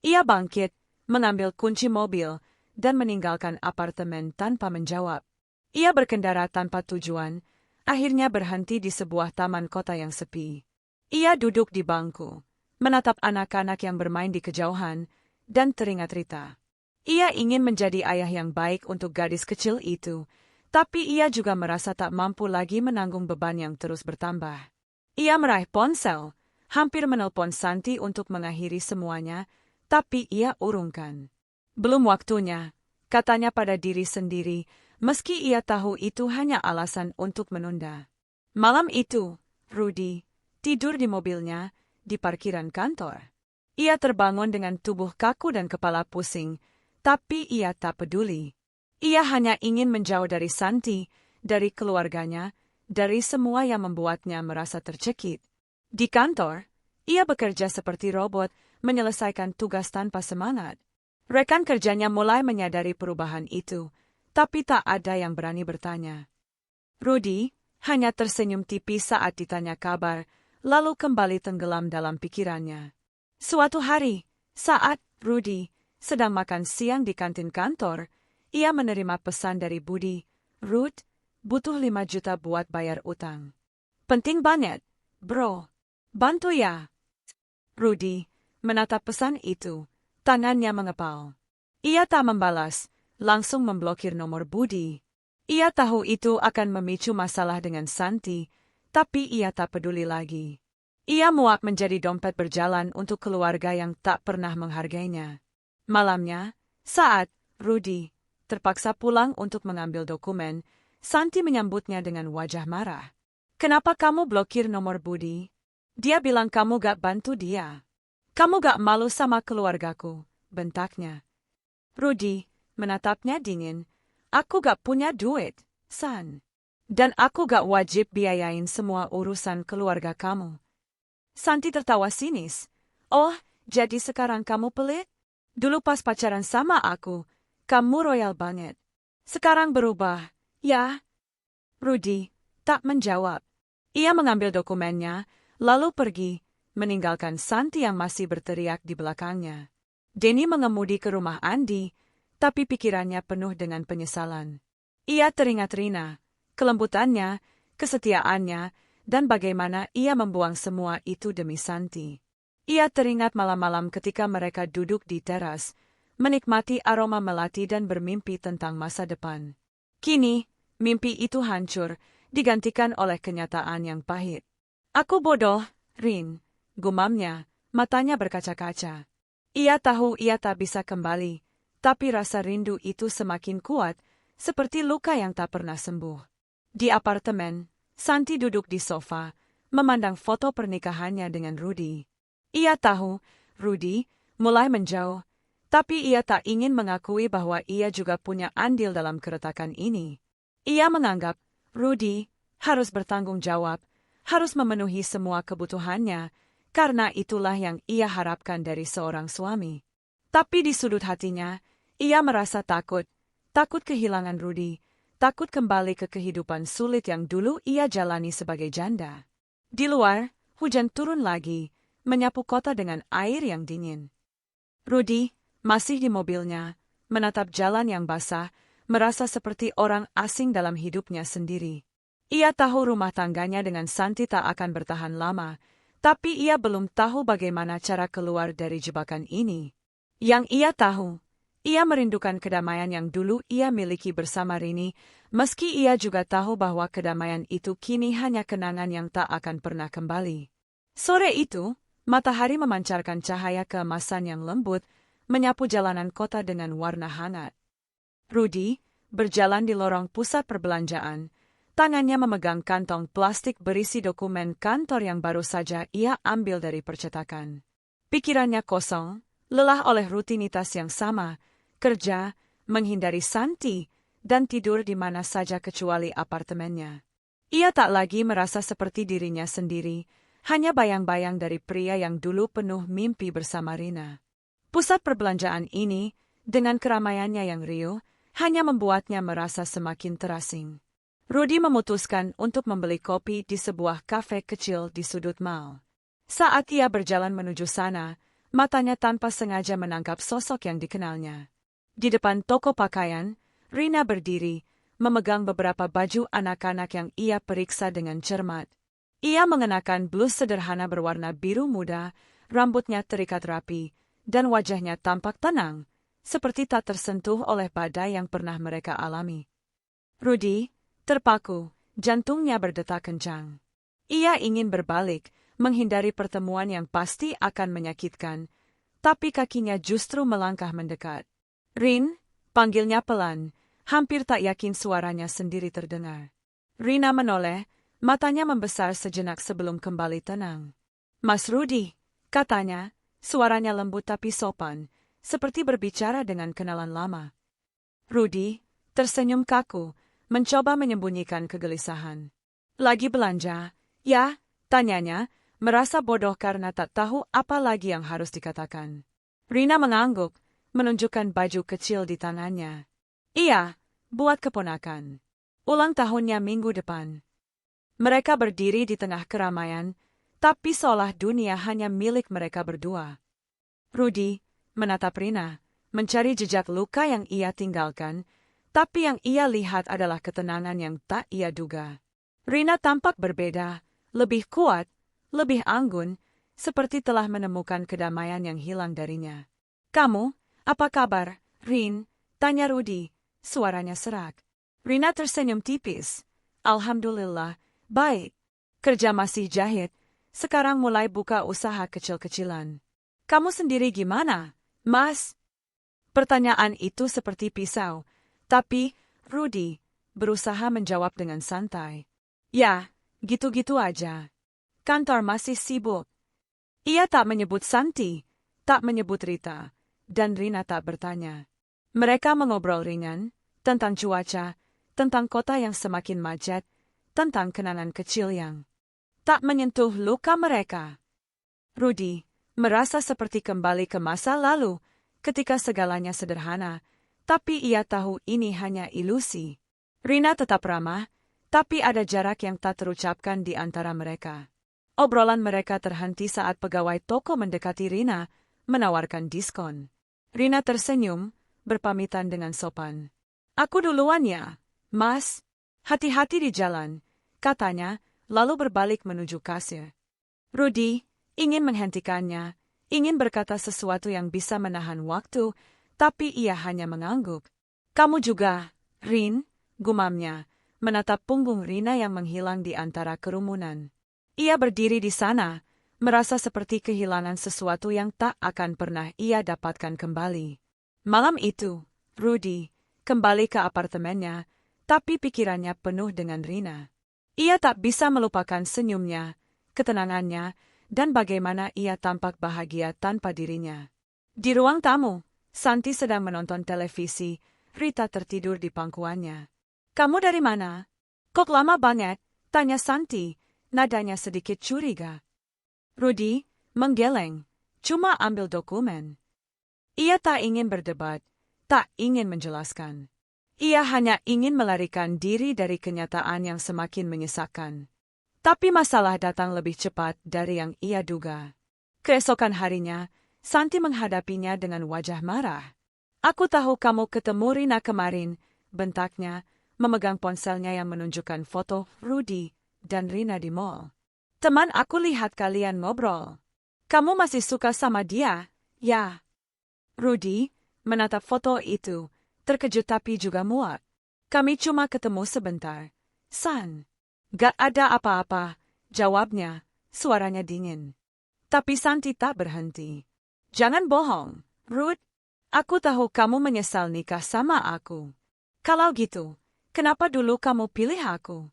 Ia bangkit, mengambil kunci mobil, dan meninggalkan apartemen tanpa menjawab. Ia berkendara tanpa tujuan, akhirnya berhenti di sebuah taman kota yang sepi. Ia duduk di bangku, menatap anak-anak yang bermain di kejauhan, dan teringat Rita. Ia ingin menjadi ayah yang baik untuk gadis kecil itu, tapi ia juga merasa tak mampu lagi menanggung beban yang terus bertambah. Ia meraih ponsel, hampir menelpon Santi untuk mengakhiri semuanya, tapi ia urungkan. Belum waktunya, katanya pada diri sendiri, meski ia tahu itu hanya alasan untuk menunda. Malam itu, Rudy tidur di mobilnya di parkiran kantor. Ia terbangun dengan tubuh kaku dan kepala pusing, tapi ia tak peduli. Ia hanya ingin menjauh dari Santi, dari keluarganya, dari semua yang membuatnya merasa tercekik. Di kantor, ia bekerja seperti robot, menyelesaikan tugas tanpa semangat. Rekan kerjanya mulai menyadari perubahan itu, tapi tak ada yang berani bertanya. Rudy hanya tersenyum tipis saat ditanya kabar, lalu kembali tenggelam dalam pikirannya. Suatu hari, saat Rudy sedang makan siang di kantin kantor, ia menerima pesan dari Budi. "Ruth, butuh 5 juta buat bayar utang." "Penting banget, bro. Bantu ya." Rudy menatap pesan itu, tangannya mengepal. Ia tak membalas, langsung memblokir nomor Budi. Ia tahu itu akan memicu masalah dengan Santi, tapi ia tak peduli lagi. Ia muak menjadi dompet berjalan untuk keluarga yang tak pernah menghargainya. Malamnya, saat Rudy terpaksa pulang untuk mengambil dokumen, Santi menyambutnya dengan wajah marah. "Kenapa kamu blokir nomor Budi? Dia bilang kamu gak bantu dia. Kamu gak malu sama keluargaku," bentaknya. Rudy menatapnya dingin. "Aku gak punya duit, San. Dan aku gak wajib biayain semua urusan keluarga kamu." Santi tertawa sinis. "Oh, jadi sekarang kamu pelit? Dulu pas pacaran sama aku, kamu royal banget. Sekarang berubah, ya?" Rudy tak menjawab. Ia mengambil dokumennya, lalu pergi, meninggalkan Santi yang masih berteriak di belakangnya. Denny mengemudi ke rumah Andi, tapi pikirannya penuh dengan penyesalan. Ia teringat Rina, kelembutannya, kesetiaannya, dan bagaimana ia membuang semua itu demi Santi. Ia teringat malam-malam ketika mereka duduk di teras, menikmati aroma melati dan bermimpi tentang masa depan. Kini, mimpi itu hancur, digantikan oleh kenyataan yang pahit. "Aku bodoh, Rin," gumamnya, matanya berkaca-kaca. Ia tahu ia tak bisa kembali, tapi rasa rindu itu semakin kuat, seperti luka yang tak pernah sembuh. Di apartemen, Santi duduk di sofa, memandang foto pernikahannya dengan Rudy. Ia tahu, Rudy mulai menjauh, tapi ia tak ingin mengakui bahwa ia juga punya andil dalam keretakan ini. Ia menganggap Rudy harus bertanggung jawab, harus memenuhi semua kebutuhannya, karena itulah yang ia harapkan dari seorang suami. Tapi di sudut hatinya, ia merasa takut kehilangan Rudy, takut kembali ke kehidupan sulit yang dulu ia jalani sebagai janda. Di luar, hujan turun lagi, menyapu kota dengan air yang dingin. Rudy masih di mobilnya, menatap jalan yang basah, merasa seperti orang asing dalam hidupnya sendiri. Ia tahu rumah tangganya dengan Santi tak akan bertahan lama, tapi ia belum tahu bagaimana cara keluar dari jebakan ini. Yang ia tahu, ia merindukan kedamaian yang dulu ia miliki bersama Rini, meski ia juga tahu bahwa kedamaian itu kini hanya kenangan yang tak akan pernah kembali. Sore itu, matahari memancarkan cahaya keemasan yang lembut, menyapu jalanan kota dengan warna hangat. Rudy berjalan di lorong pusat perbelanjaan, tangannya memegang kantong plastik berisi dokumen kantor yang baru saja ia ambil dari percetakan. Pikirannya kosong, lelah oleh rutinitas yang sama, kerja, menghindari Santi, dan tidur di mana saja kecuali apartemennya. Ia tak lagi merasa seperti dirinya sendiri, hanya bayang-bayang dari pria yang dulu penuh mimpi bersama Rina. Pusat perbelanjaan ini, dengan keramaiannya yang riuh, hanya membuatnya merasa semakin terasing. Rudy memutuskan untuk membeli kopi di sebuah kafe kecil di sudut mal. Saat ia berjalan menuju sana, matanya tanpa sengaja menangkap sosok yang dikenalnya. Di depan toko pakaian, Rina berdiri, memegang beberapa baju anak-anak yang ia periksa dengan cermat. Ia mengenakan blus sederhana berwarna biru muda, rambutnya terikat rapi, dan wajahnya tampak tenang, seperti tak tersentuh oleh badai yang pernah mereka alami. Rudy terpaku, jantungnya berdetak kencang. Ia ingin berbalik, menghindari pertemuan yang pasti akan menyakitkan, tapi kakinya justru melangkah mendekat. "Rin," panggilnya pelan, hampir tak yakin suaranya sendiri terdengar. Rina menoleh, matanya membesar sejenak sebelum kembali tenang. "Mas Rudy," katanya, suaranya lembut tapi sopan, seperti berbicara dengan kenalan lama. Rudy tersenyum kaku, mencoba menyembunyikan kegelisahan. "Lagi belanja, ya?" tanyanya, merasa bodoh karena tak tahu apa lagi yang harus dikatakan. Rina mengangguk, menunjukkan baju kecil di tangannya. Iya, buat keponakan. Ulang tahunnya minggu depan. Mereka berdiri di tengah keramaian, tapi seolah dunia hanya milik mereka berdua. Rudy menatap Rina, mencari jejak luka yang ia tinggalkan, tapi yang ia lihat adalah ketenangan yang tak ia duga. Rina tampak berbeda, lebih kuat, lebih anggun, seperti telah menemukan kedamaian yang hilang darinya. "Kamu, apa kabar, Rin?" tanya Rudy, suaranya serak. Rina tersenyum tipis. "Alhamdulillah, baik. Kerja masih jahit, sekarang mulai buka usaha kecil-kecilan. Kamu sendiri gimana, Mas?" Pertanyaan itu seperti pisau, tapi Rudy berusaha menjawab dengan santai. "Ya, gitu-gitu aja. Kantor masih sibuk." Ia tak menyebut Santi, tak menyebut Rita, dan Rina tak bertanya. Mereka mengobrol ringan, tentang cuaca, tentang kota yang semakin macet, tentang kenangan kecil yang tak menyentuh luka mereka. Rudy merasa seperti kembali ke masa lalu, ketika segalanya sederhana, tapi ia tahu ini hanya ilusi. Rina tetap ramah, tapi ada jarak yang tak terucapkan di antara mereka. Obrolan mereka terhenti saat pegawai toko mendekati Rina, menawarkan diskon. Rina tersenyum, berpamitan dengan sopan. "Aku duluan ya, Mas. Hati-hati di jalan," katanya, lalu berbalik menuju kasir. Rudy ingin menghentikannya, ingin berkata sesuatu yang bisa menahan waktu, tapi ia hanya mengangguk. "Kamu juga, Rin," gumamnya, menatap punggung Rina yang menghilang di antara kerumunan. Ia berdiri di sana, merasa seperti kehilangan sesuatu yang tak akan pernah ia dapatkan kembali. Malam itu, Rudy kembali ke apartemennya, tapi pikirannya penuh dengan Rina. Ia tak bisa melupakan senyumnya, ketenangannya, dan bagaimana ia tampak bahagia tanpa dirinya. Di ruang tamu, Santi sedang menonton televisi, Rita tertidur di pangkuannya. "Kamu dari mana? Kok lama banget?" tanya Santi, nadanya sedikit curiga. Rudy menggeleng, "Cuma ambil dokumen." Ia tak ingin berdebat, tak ingin menjelaskan. Ia hanya ingin melarikan diri dari kenyataan yang semakin menyesakkan. Tapi masalah datang lebih cepat dari yang ia duga. Keesokan harinya, Santi menghadapinya dengan wajah marah. "Aku tahu kamu ketemu Rina kemarin," bentaknya, memegang ponselnya yang menunjukkan foto Rudy dan Rina di mall. "Teman aku lihat kalian ngobrol. Kamu masih suka sama dia, ya?" Rudy menatap foto itu, terkejut tapi juga muak. "Kami cuma ketemu sebentar, San." "Gak ada apa-apa," jawabnya, suaranya dingin. Tapi Santi tak berhenti. "Jangan bohong, Ruth. Aku tahu kamu menyesal nikah sama aku. Kalau gitu, kenapa dulu kamu pilih aku?"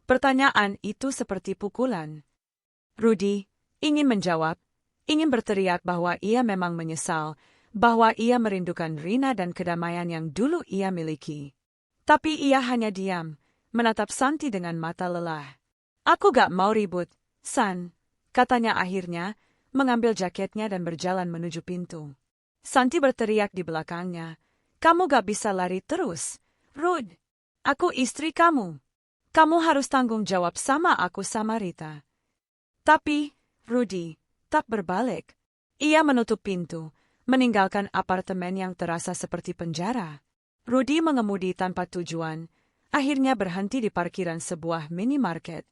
Pertanyaan itu seperti pukulan. Rudy ingin menjawab, ingin berteriak bahwa ia memang menyesal, bahwa ia merindukan Rina dan kedamaian yang dulu ia miliki. Tapi ia hanya diam, menatap Santi dengan mata lelah. "Aku gak mau ribut, San," katanya akhirnya, mengambil jaketnya dan berjalan menuju pintu. Santi berteriak di belakangnya, "Kamu gak bisa lari terus, Ruth. Aku istri kamu. Kamu harus tanggung jawab sama aku sama Rita." Tapi Rudy tak berbalik. Ia menutup pintu, meninggalkan apartemen yang terasa seperti penjara. Rudy mengemudi tanpa tujuan, akhirnya berhenti di parkiran sebuah minimarket.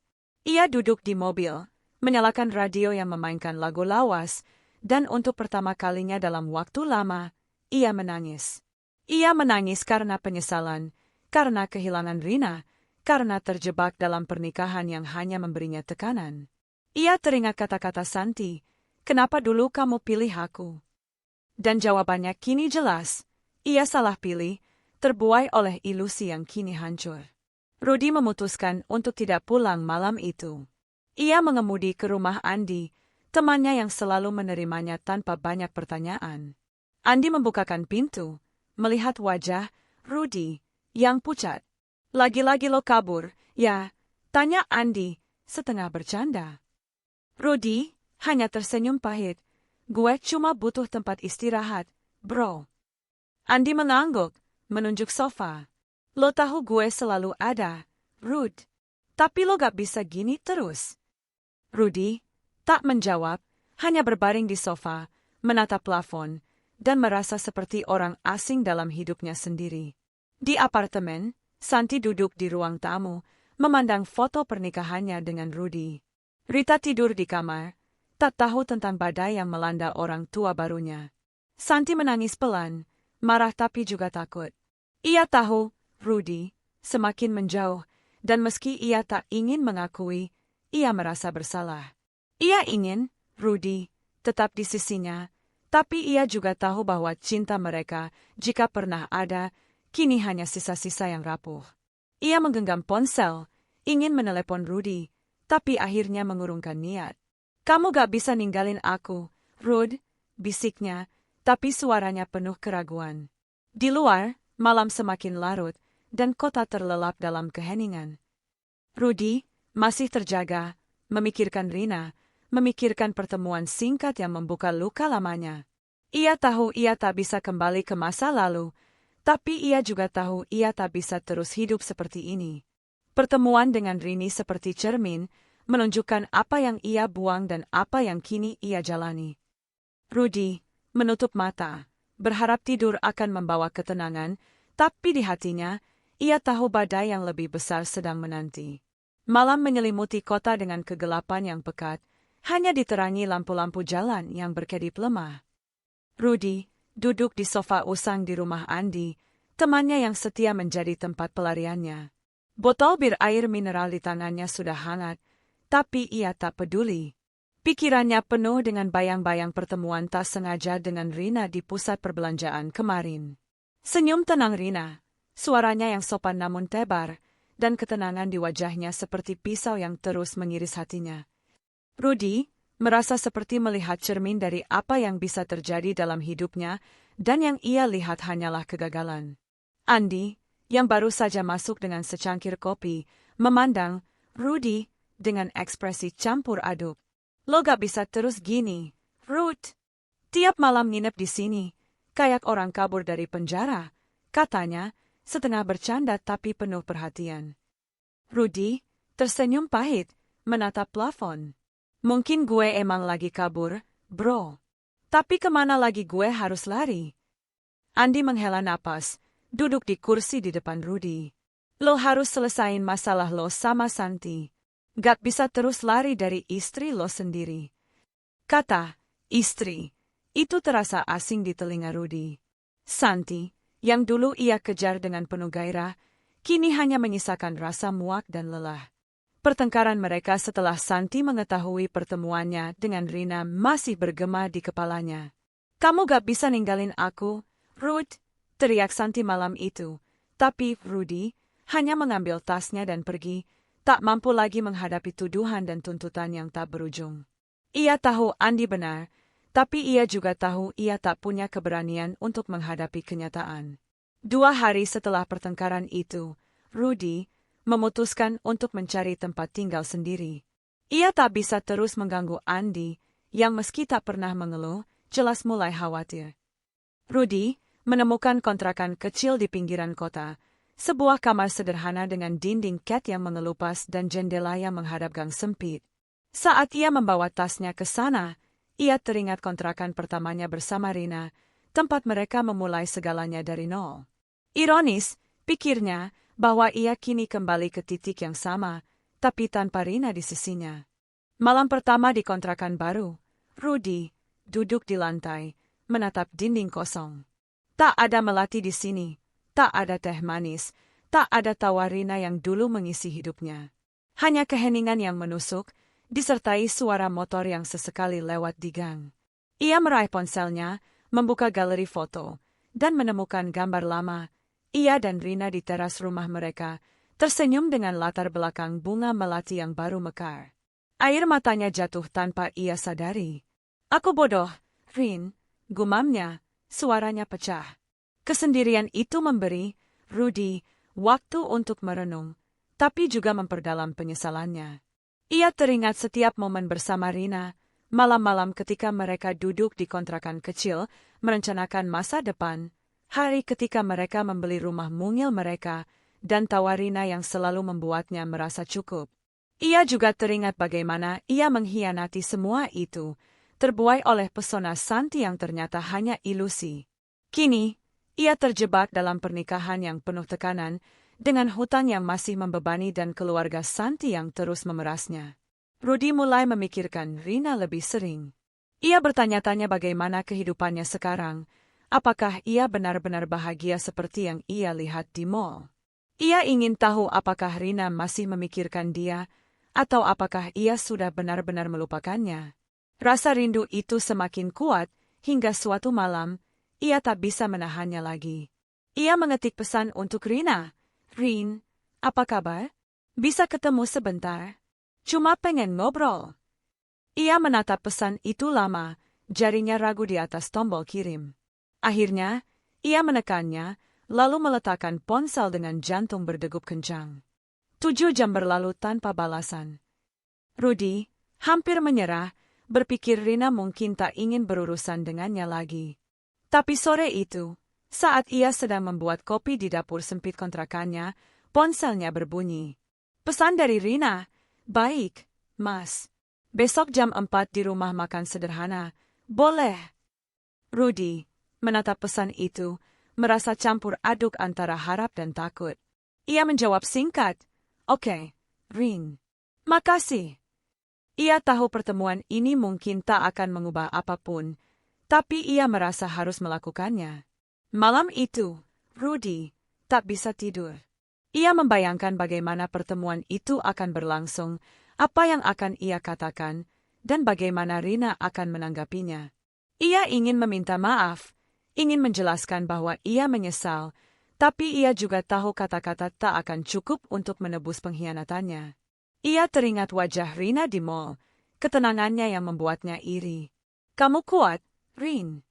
Ia duduk di mobil, menyalakan radio yang memainkan lagu lawas, dan untuk pertama kalinya dalam waktu lama, ia menangis. Ia menangis karena penyesalan, karena kehilangan Rina, karena terjebak dalam pernikahan yang hanya memberinya tekanan. Ia teringat kata-kata Santi, "Kenapa dulu kamu pilih aku?" Dan jawabannya kini jelas, ia salah pilih, terbuai oleh ilusi yang kini hancur. Rudy memutuskan untuk tidak pulang malam itu. Ia mengemudi ke rumah Andi, temannya yang selalu menerimanya tanpa banyak pertanyaan. Andi membukakan pintu, melihat wajah Rudy yang pucat. "Lagi-lagi lo kabur, ya?" tanya Andi, setengah bercanda. Rudy hanya tersenyum pahit. "Gue cuma butuh tempat istirahat," bro. Andi mengangguk, menunjuk sofa. Lo tahu gue selalu ada, Rude. Tapi lo gak bisa gini terus. Rudy tak menjawab, hanya berbaring di sofa, menatap plafon, dan merasa seperti orang asing dalam hidupnya sendiri. Di apartemen, Santi duduk di ruang tamu, memandang foto pernikahannya dengan Rudy. Rita tidur di kamar, tak tahu tentang badai yang melanda orang tua barunya. Santi menangis pelan, marah tapi juga takut. Ia tahu, Rudy semakin menjauh, dan meski ia tak ingin mengakui, ia merasa bersalah. Ia ingin Rudy tetap di sisinya, tapi ia juga tahu bahwa cinta mereka, jika pernah ada, kini hanya sisa-sisa yang rapuh. Ia menggenggam ponsel, ingin menelepon Rudy, tapi akhirnya mengurungkan niat. Kamu gak bisa ninggalin aku, Rudy, bisiknya, tapi suaranya penuh keraguan. Di luar, malam semakin larut, dan kota terlelap dalam keheningan. Rudy masih terjaga, memikirkan Rina, memikirkan pertemuan singkat yang membuka luka lamanya. Ia tahu ia tak bisa kembali ke masa lalu, tapi ia juga tahu ia tak bisa terus hidup seperti ini. Pertemuan dengan Rini seperti cermin, menunjukkan apa yang ia buang dan apa yang kini ia jalani. Rudy menutup mata, berharap tidur akan membawa ketenangan, tapi di hatinya, ia tahu badai yang lebih besar sedang menanti. Malam menyelimuti kota dengan kegelapan yang pekat, hanya diterangi lampu-lampu jalan yang berkedip lemah. Rudy duduk di sofa usang di rumah Andi, temannya yang setia menjadi tempat pelariannya. Botol bir air mineral di tangannya sudah hangat, tapi ia tak peduli. Pikirannya penuh dengan bayang-bayang pertemuan tak sengaja dengan Rina di pusat perbelanjaan kemarin. Senyum tenang Rina, suaranya yang sopan namun tebar, dan ketenangan di wajahnya seperti pisau yang terus mengiris hatinya. Rudy merasa seperti melihat cermin dari apa yang bisa terjadi dalam hidupnya, dan yang ia lihat hanyalah kegagalan. Andi, yang baru saja masuk dengan secangkir kopi, memandang Rudy dengan ekspresi campur aduk. Lo gak bisa terus gini, Ruth. Tiap malam nginep di sini, kayak orang kabur dari penjara, katanya, setengah bercanda tapi penuh perhatian. Rudy tersenyum pahit, menatap plafon. Mungkin gue emang lagi kabur, bro. Tapi kemana lagi gue harus lari? Andi menghela napas, duduk di kursi di depan Rudy. Lo harus selesain masalah lo sama Santi. Gak bisa terus lari dari istri lo sendiri. Kata istri, itu terasa asing di telinga Rudy. Santi, yang dulu ia kejar dengan penuh gairah, kini hanya menyisakan rasa muak dan lelah. Pertengkaran mereka setelah Santi mengetahui pertemuannya dengan Rina masih bergema di kepalanya. Kamu gak bisa ninggalin aku, Ruth, teriak Santi malam itu. Tapi Rudy hanya mengambil tasnya dan pergi, tak mampu lagi menghadapi tuduhan dan tuntutan yang tak berujung. Ia tahu Andi benar, tapi ia juga tahu ia tak punya keberanian untuk menghadapi kenyataan. 2 hari setelah pertengkaran itu, Rudy memutuskan untuk mencari tempat tinggal sendiri. Ia tak bisa terus mengganggu Andi, yang meski tak pernah mengeluh, jelas mulai khawatir. Rudy menemukan kontrakan kecil di pinggiran kota, sebuah kamar sederhana dengan dinding cat yang mengelupas dan jendela yang menghadap gang sempit. Saat ia membawa tasnya ke sana, ia teringat kontrakan pertamanya bersama Rina, tempat mereka memulai segalanya dari nol. Ironis, pikirnya, bahwa ia kini kembali ke titik yang sama, tapi tanpa Rina di sisinya. Malam pertama di kontrakan baru, Rudy duduk di lantai, menatap dinding kosong. Tak ada melati di sini, tak ada teh manis, tak ada tawa Rina yang dulu mengisi hidupnya. Hanya keheningan yang menusuk, disertai suara motor yang sesekali lewat di gang. Ia meraih ponselnya, membuka galeri foto, dan menemukan gambar lama. Ia dan Rina di teras rumah mereka, tersenyum dengan latar belakang bunga melati yang baru mekar. Air matanya jatuh tanpa ia sadari. Aku bodoh, Rin, gumamnya, suaranya pecah. Kesendirian itu memberi Rudy waktu untuk merenung, tapi juga memperdalam penyesalannya. Ia teringat setiap momen bersama Rina, Malam-malam ketika mereka duduk di kontrakan kecil, merencanakan masa depan, hari ketika mereka membeli rumah mungil mereka, dan tawa Rina yang selalu membuatnya merasa cukup. Ia juga teringat bagaimana ia mengkhianati semua itu, terbuai oleh pesona Santi yang ternyata hanya ilusi. Kini, ia terjebak dalam pernikahan yang penuh tekanan, dengan hutang yang masih membebani dan keluarga Santi yang terus memerasnya. Rudy mulai memikirkan Rina lebih sering. Ia bertanya-tanya bagaimana kehidupannya sekarang, apakah ia benar-benar bahagia seperti yang ia lihat di mall. Ia ingin tahu apakah Rina masih memikirkan dia, atau apakah ia sudah benar-benar melupakannya. Rasa rindu itu semakin kuat, hingga suatu malam, ia tak bisa menahannya lagi. Ia mengetik pesan untuk Rina. "Rin, apa kabar? Bisa ketemu sebentar? Cuma pengen ngobrol." Ia menatap pesan itu lama, jarinya ragu di atas tombol kirim. Akhirnya, ia menekannya, lalu meletakkan ponsel dengan jantung berdegup kencang. 7 jam berlalu tanpa balasan. Rudy hampir menyerah, berpikir Rina mungkin tak ingin berurusan dengannya lagi. Tapi sore itu, saat ia sedang membuat kopi di dapur sempit kontrakannya, ponselnya berbunyi. Pesan dari Rina. "Baik, Mas. Besok jam 4 di rumah makan sederhana. Boleh?" Rudy menatap pesan itu, merasa campur aduk antara harap dan takut. Ia menjawab singkat, "Oke, Rin. Makasih." Ia tahu pertemuan ini mungkin tak akan mengubah apapun, tapi ia merasa harus melakukannya. Malam itu, Rudy tak bisa tidur. Ia membayangkan bagaimana pertemuan itu akan berlangsung, apa yang akan ia katakan, dan bagaimana Rina akan menanggapinya. Ia ingin meminta maaf, ingin menjelaskan bahwa ia menyesal, tapi ia juga tahu kata-kata tak akan cukup untuk menebus pengkhianatannya. Ia teringat wajah Rina di mall, ketenangannya yang membuatnya iri. "Kamu kuat, Rin."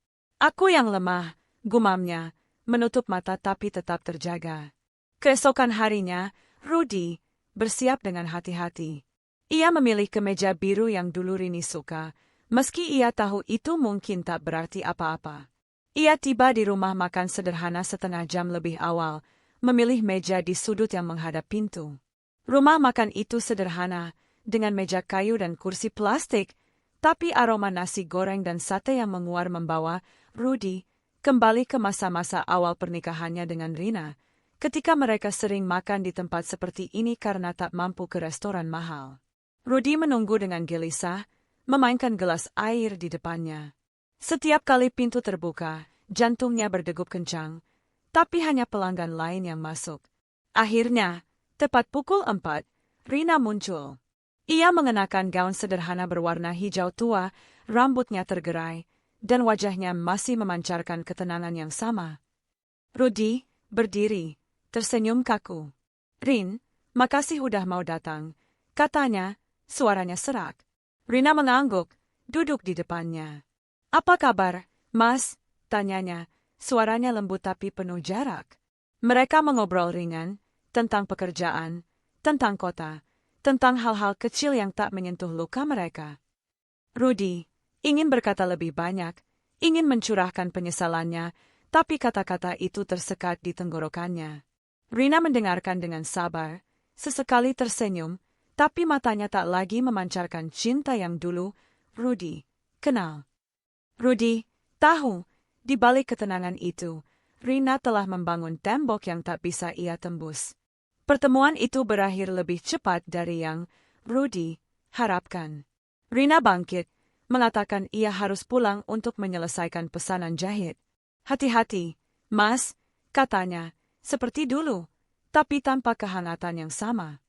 "Aku yang lemah," gumamnya, menutup mata tapi tetap terjaga. Keesokan harinya, Rudy bersiap dengan hati-hati. Ia memilih kemeja biru yang dulu Rini suka, meski ia tahu itu mungkin tak berarti apa-apa. Ia tiba di rumah makan sederhana setengah jam lebih awal, memilih meja di sudut yang menghadap pintu. Rumah makan itu sederhana, dengan meja kayu dan kursi plastik, tapi aroma nasi goreng dan sate yang menguar membawa Rudy kembali ke masa-masa awal pernikahannya dengan Rina, ketika mereka sering makan di tempat seperti ini karena tak mampu ke restoran mahal. Rudy menunggu dengan gelisah, memainkan gelas air di depannya. Setiap kali pintu terbuka, jantungnya berdegup kencang, tapi hanya pelanggan lain yang masuk. Akhirnya, tepat pukul 4, Rina muncul. Ia mengenakan gaun sederhana berwarna hijau tua, rambutnya tergerai, dan wajahnya masih memancarkan ketenangan yang sama. Rudy berdiri, tersenyum kaku. "Rin, makasih udah mau datang," katanya, suaranya serak. Rina mengangguk, duduk di depannya. "Apa kabar, Mas?" tanyanya, suaranya lembut tapi penuh jarak. Mereka mengobrol ringan, tentang pekerjaan, tentang kota, tentang hal-hal kecil yang tak menyentuh luka mereka. Rudy ingin berkata lebih banyak, ingin mencurahkan penyesalannya, tapi kata-kata itu tersekat di tenggorokannya. Rina mendengarkan dengan sabar, sesekali tersenyum, tapi matanya tak lagi memancarkan cinta yang dulu Rudy kenal. Rudy tahu, di balik ketenangan itu, Rina telah membangun tembok yang tak bisa ia tembus. Pertemuan itu berakhir lebih cepat dari yang Rudy harapkan. Rina bangkit, mengatakan ia harus pulang untuk menyelesaikan pesanan jahit. "Hati-hati, Mas," katanya, seperti dulu, tapi tanpa kehangatan yang sama.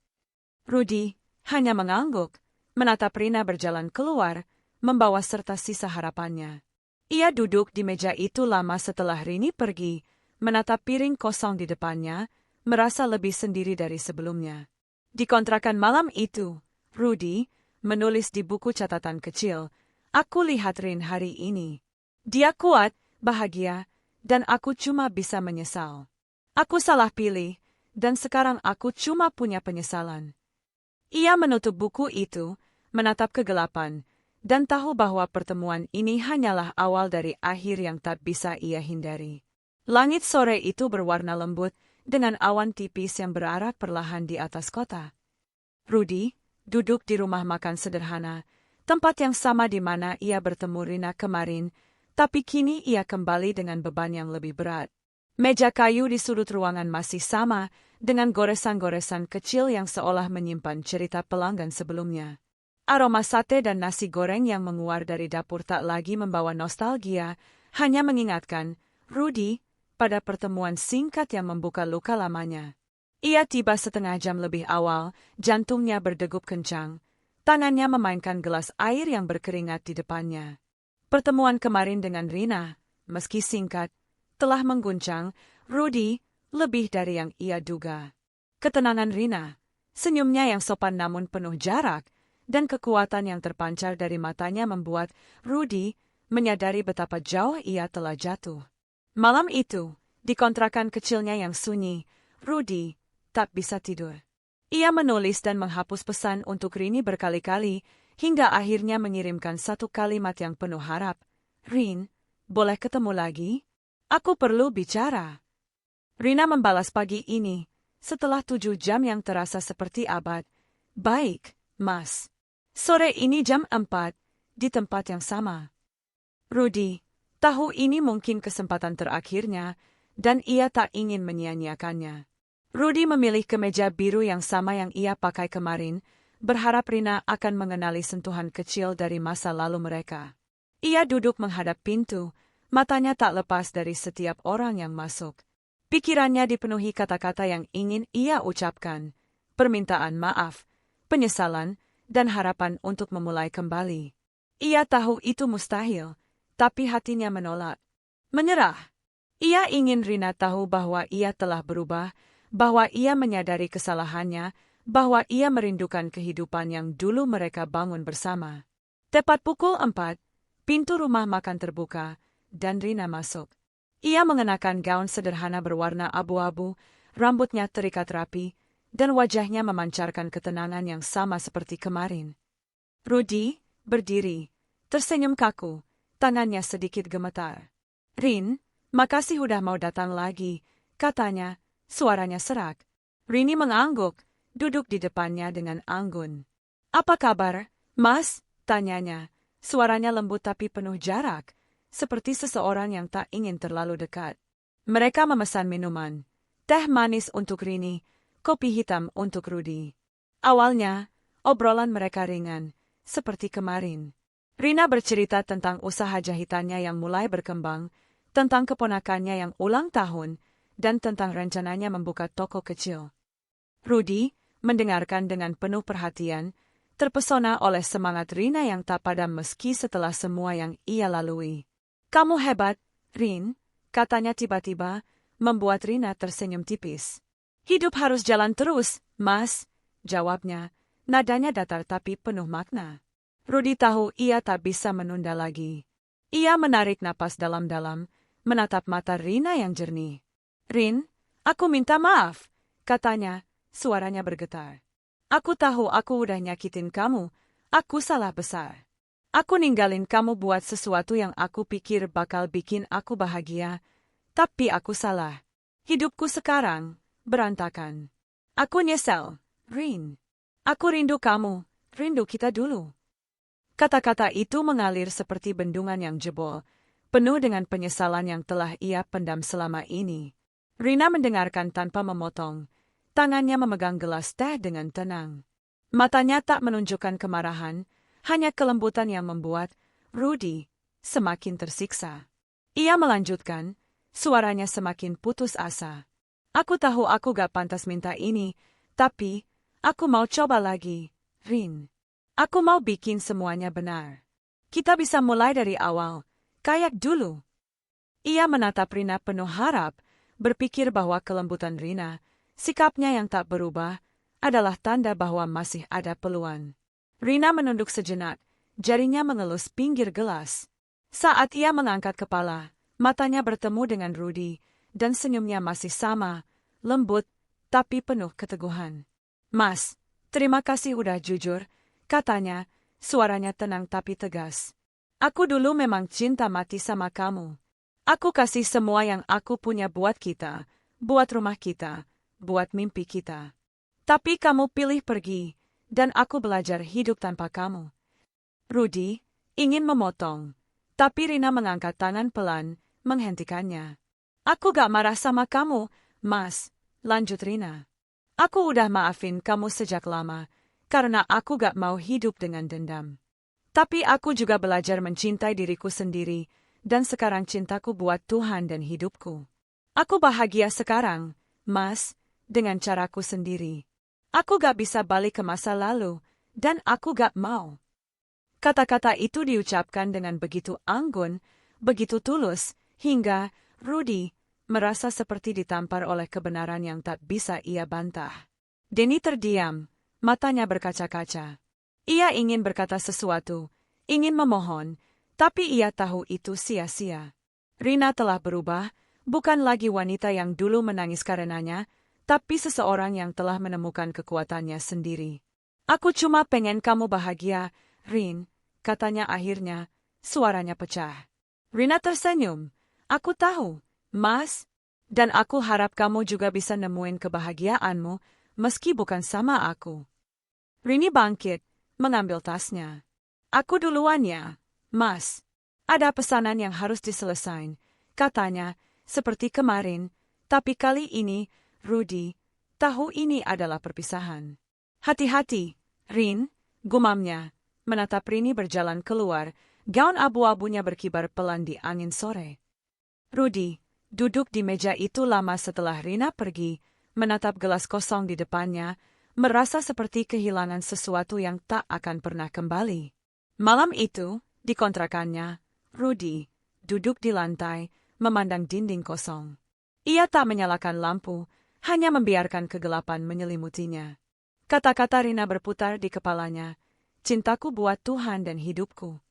Rudy hanya mengangguk, menatap Rina berjalan keluar, membawa serta sisa harapannya. Ia duduk di meja itu lama setelah Rini pergi, menatap piring kosong di depannya, merasa lebih sendiri dari sebelumnya. Di kontrakan malam itu, Rudy menulis di buku catatan kecil, "Aku lihat Rin hari ini. Dia kuat, bahagia, dan aku cuma bisa menyesal. Aku salah pilih, dan sekarang aku cuma punya penyesalan." Ia menutup buku itu, menatap kegelapan, dan tahu bahwa pertemuan ini hanyalah awal dari akhir yang tak bisa ia hindari. Langit sore itu berwarna lembut, dengan awan tipis yang berarak perlahan di atas kota. Rudy duduk di rumah makan sederhana, tempat yang sama di mana ia bertemu Rina kemarin, tapi kini ia kembali dengan beban yang lebih berat. Meja kayu di sudut ruangan masih sama, dengan goresan-goresan kecil yang seolah menyimpan cerita pelanggan sebelumnya. Aroma sate dan nasi goreng yang menguar dari dapur tak lagi membawa nostalgia, hanya mengingatkan Rudy pada pertemuan singkat yang membuka luka lamanya. Ia tiba setengah jam lebih awal, jantungnya berdegup kencang. Tangannya memainkan gelas air yang berkeringat di depannya. Pertemuan kemarin dengan Rina, meski singkat, telah mengguncang Rudy lebih dari yang ia duga. Ketenangan Rina, senyumnya yang sopan namun penuh jarak, dan kekuatan yang terpancar dari matanya membuat Rudy menyadari betapa jauh ia telah jatuh. Malam itu, di kontrakan kecilnya yang sunyi, Rudy tak bisa tidur. Ia menulis dan menghapus pesan untuk Rini berkali-kali, hingga akhirnya mengirimkan satu kalimat yang penuh harap. "Rin, boleh ketemu lagi? Aku perlu bicara." Rina membalas pagi ini, setelah 7 jam yang terasa seperti abad. "Baik, Mas. Sore ini jam 4, di tempat yang sama." Rudy tahu ini mungkin kesempatan terakhirnya, dan ia tak ingin menyia-nyiakannya. Rudy memilih kemeja biru yang sama yang ia pakai kemarin, berharap Rina akan mengenali sentuhan kecil dari masa lalu mereka. Ia duduk menghadap pintu, matanya tak lepas dari setiap orang yang masuk. Pikirannya dipenuhi kata-kata yang ingin ia ucapkan, permintaan maaf, penyesalan, dan harapan untuk memulai kembali. Ia tahu itu mustahil, tapi hatinya menolak. Menyerah. Ia ingin Rina tahu bahwa ia telah berubah, bahwa ia menyadari kesalahannya, bahwa ia merindukan kehidupan yang dulu mereka bangun bersama. Tepat pukul 4, pintu rumah makan terbuka, dan Rina masuk. Ia mengenakan gaun sederhana berwarna abu-abu, rambutnya terikat rapi, dan wajahnya memancarkan ketenangan yang sama seperti kemarin. Rudy berdiri, tersenyum kaku, tangannya sedikit gemetar. "Rin, makasih udah mau datang lagi," katanya, suaranya serak. Rini mengangguk, duduk di depannya dengan anggun. "Apa kabar, Mas?" tanyanya. Suaranya lembut tapi penuh jarak, seperti seseorang yang tak ingin terlalu dekat. Mereka memesan minuman. Teh manis untuk Rini, kopi hitam untuk Rudy. Awalnya, obrolan mereka ringan, seperti kemarin. Rina bercerita tentang usaha jahitannya yang mulai berkembang, tentang keponakannya yang ulang tahun, dan tentang rencananya membuka toko kecil. Rudy mendengarkan dengan penuh perhatian, terpesona oleh semangat Rina yang tak padam meski setelah semua yang ia lalui. "Kamu hebat, Rin," katanya tiba-tiba, membuat Rina tersenyum tipis. "Hidup harus jalan terus, Mas," jawabnya, nadanya datar tapi penuh makna. Rudy tahu ia tak bisa menunda lagi. Ia menarik napas dalam-dalam, menatap mata Rina yang jernih. "Rin, aku minta maaf," katanya, suaranya bergetar. "Aku tahu aku udah nyakitin kamu, aku salah besar. Aku ninggalin kamu buat sesuatu yang aku pikir bakal bikin aku bahagia, tapi aku salah. Hidupku sekarang berantakan. Aku nyesel, Rin. Aku rindu kamu, rindu kita dulu." Kata-kata itu mengalir seperti bendungan yang jebol, penuh dengan penyesalan yang telah ia pendam selama ini. Rina mendengarkan tanpa memotong. Tangannya memegang gelas teh dengan tenang. Matanya tak menunjukkan kemarahan, hanya kelembutan yang membuat Rudy semakin tersiksa. Ia melanjutkan, suaranya semakin putus asa. "Aku tahu aku gak pantas minta ini, tapi aku mau coba lagi, Rin. Aku mau bikin semuanya benar. Kita bisa mulai dari awal, kayak dulu." Ia menatap Rina penuh harap, berpikir bahwa kelembutan Rina, sikapnya yang tak berubah, adalah tanda bahwa masih ada peluang. Rina menunduk sejenak, jarinya mengelus pinggir gelas. Saat ia mengangkat kepala, matanya bertemu dengan Rudy, dan senyumnya masih sama, lembut, tapi penuh keteguhan. "Mas, terima kasih udah jujur," katanya, Suaranya tenang tapi tegas. Aku dulu memang cinta mati sama kamu. Aku kasih semua yang aku punya buat kita, buat rumah kita, buat mimpi kita. Tapi kamu pilih pergi, dan aku belajar hidup tanpa kamu. Rudy ingin memotong, tapi Rina mengangkat tangan pelan, menghentikannya. Aku gak marah sama kamu, Mas, lanjut Rina. Aku udah maafin kamu sejak lama, karena aku gak mau hidup dengan dendam. Tapi aku juga belajar mencintai diriku sendiri, dan sekarang cintaku buat Tuhan dan hidupku. Aku bahagia sekarang, Mas, dengan caraku sendiri. Aku gak bisa balik ke masa lalu, dan aku gak mau. Kata-kata itu diucapkan dengan begitu anggun, begitu tulus, hingga Rudy merasa seperti ditampar oleh kebenaran yang tak bisa ia bantah. Denny terdiam, matanya berkaca-kaca. Ia ingin berkata sesuatu, ingin memohon, tapi ia tahu itu sia-sia. Rina telah berubah, bukan lagi wanita yang dulu menangis karenanya, tapi seseorang yang telah menemukan kekuatannya sendiri. Aku cuma pengen kamu bahagia, Rin, katanya akhirnya, suaranya pecah. Rina tersenyum. Aku tahu, Mas, dan aku harap kamu juga bisa nemuin kebahagiaanmu, meski bukan sama aku. Rini bangkit, mengambil tasnya. Aku duluan ya, Mas. Ada pesanan yang harus diselesain, katanya, seperti kemarin, tapi kali ini, Rudy, tahu ini adalah perpisahan. Hati-hati, Rin, gumamnya, menatap Rini berjalan keluar, gaun abu-abunya berkibar pelan di angin sore. Rudy duduk di meja itu lama setelah Rina pergi, menatap gelas kosong di depannya, merasa seperti kehilangan sesuatu yang tak akan pernah kembali. Malam itu, di kontrakannya, Rudy duduk di lantai, memandang dinding kosong. Ia tak menyalakan lampu, hanya membiarkan kegelapan menyelimutinya. Kata-kata Rina berputar di kepalanya, cintaku buat Tuhan dan hidupku.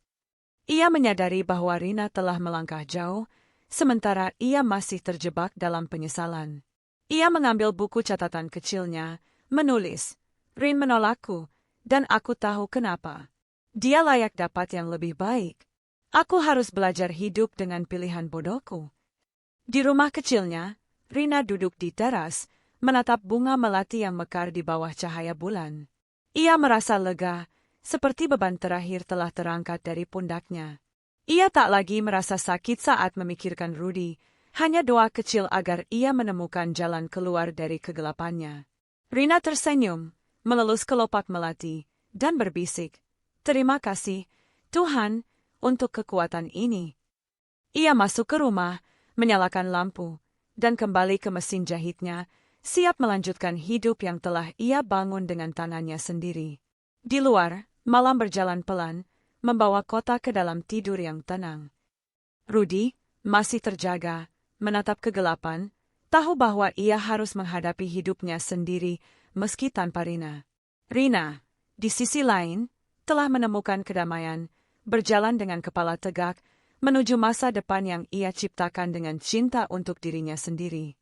Ia menyadari bahwa Rina telah melangkah jauh, sementara ia masih terjebak dalam penyesalan. Ia mengambil buku catatan kecilnya, menulis, Rin menolakku, dan aku tahu kenapa. Dia layak dapat yang lebih baik. Aku harus belajar hidup dengan pilihan bodohku. Di rumah kecilnya, Rina duduk di teras, menatap bunga melati yang mekar di bawah cahaya bulan. Ia merasa lega, seperti beban terakhir telah terangkat dari pundaknya. Ia tak lagi merasa sakit saat memikirkan Rudy, hanya doa kecil agar ia menemukan jalan keluar dari kegelapannya. Rina tersenyum, melelus kelopak melati, dan berbisik, "Terima kasih, Tuhan, untuk kekuatan ini." Ia masuk ke rumah, menyalakan lampu, dan kembali ke mesin jahitnya, siap melanjutkan hidup yang telah ia bangun dengan tangannya sendiri. Di luar, malam berjalan pelan, membawa kota ke dalam tidur yang tenang. Rudy masih terjaga, menatap kegelapan, tahu bahwa ia harus menghadapi hidupnya sendiri meski tanpa Rina. Rina, di sisi lain, telah menemukan kedamaian, berjalan dengan kepala tegak, menuju masa depan yang ia ciptakan dengan cinta untuk dirinya sendiri.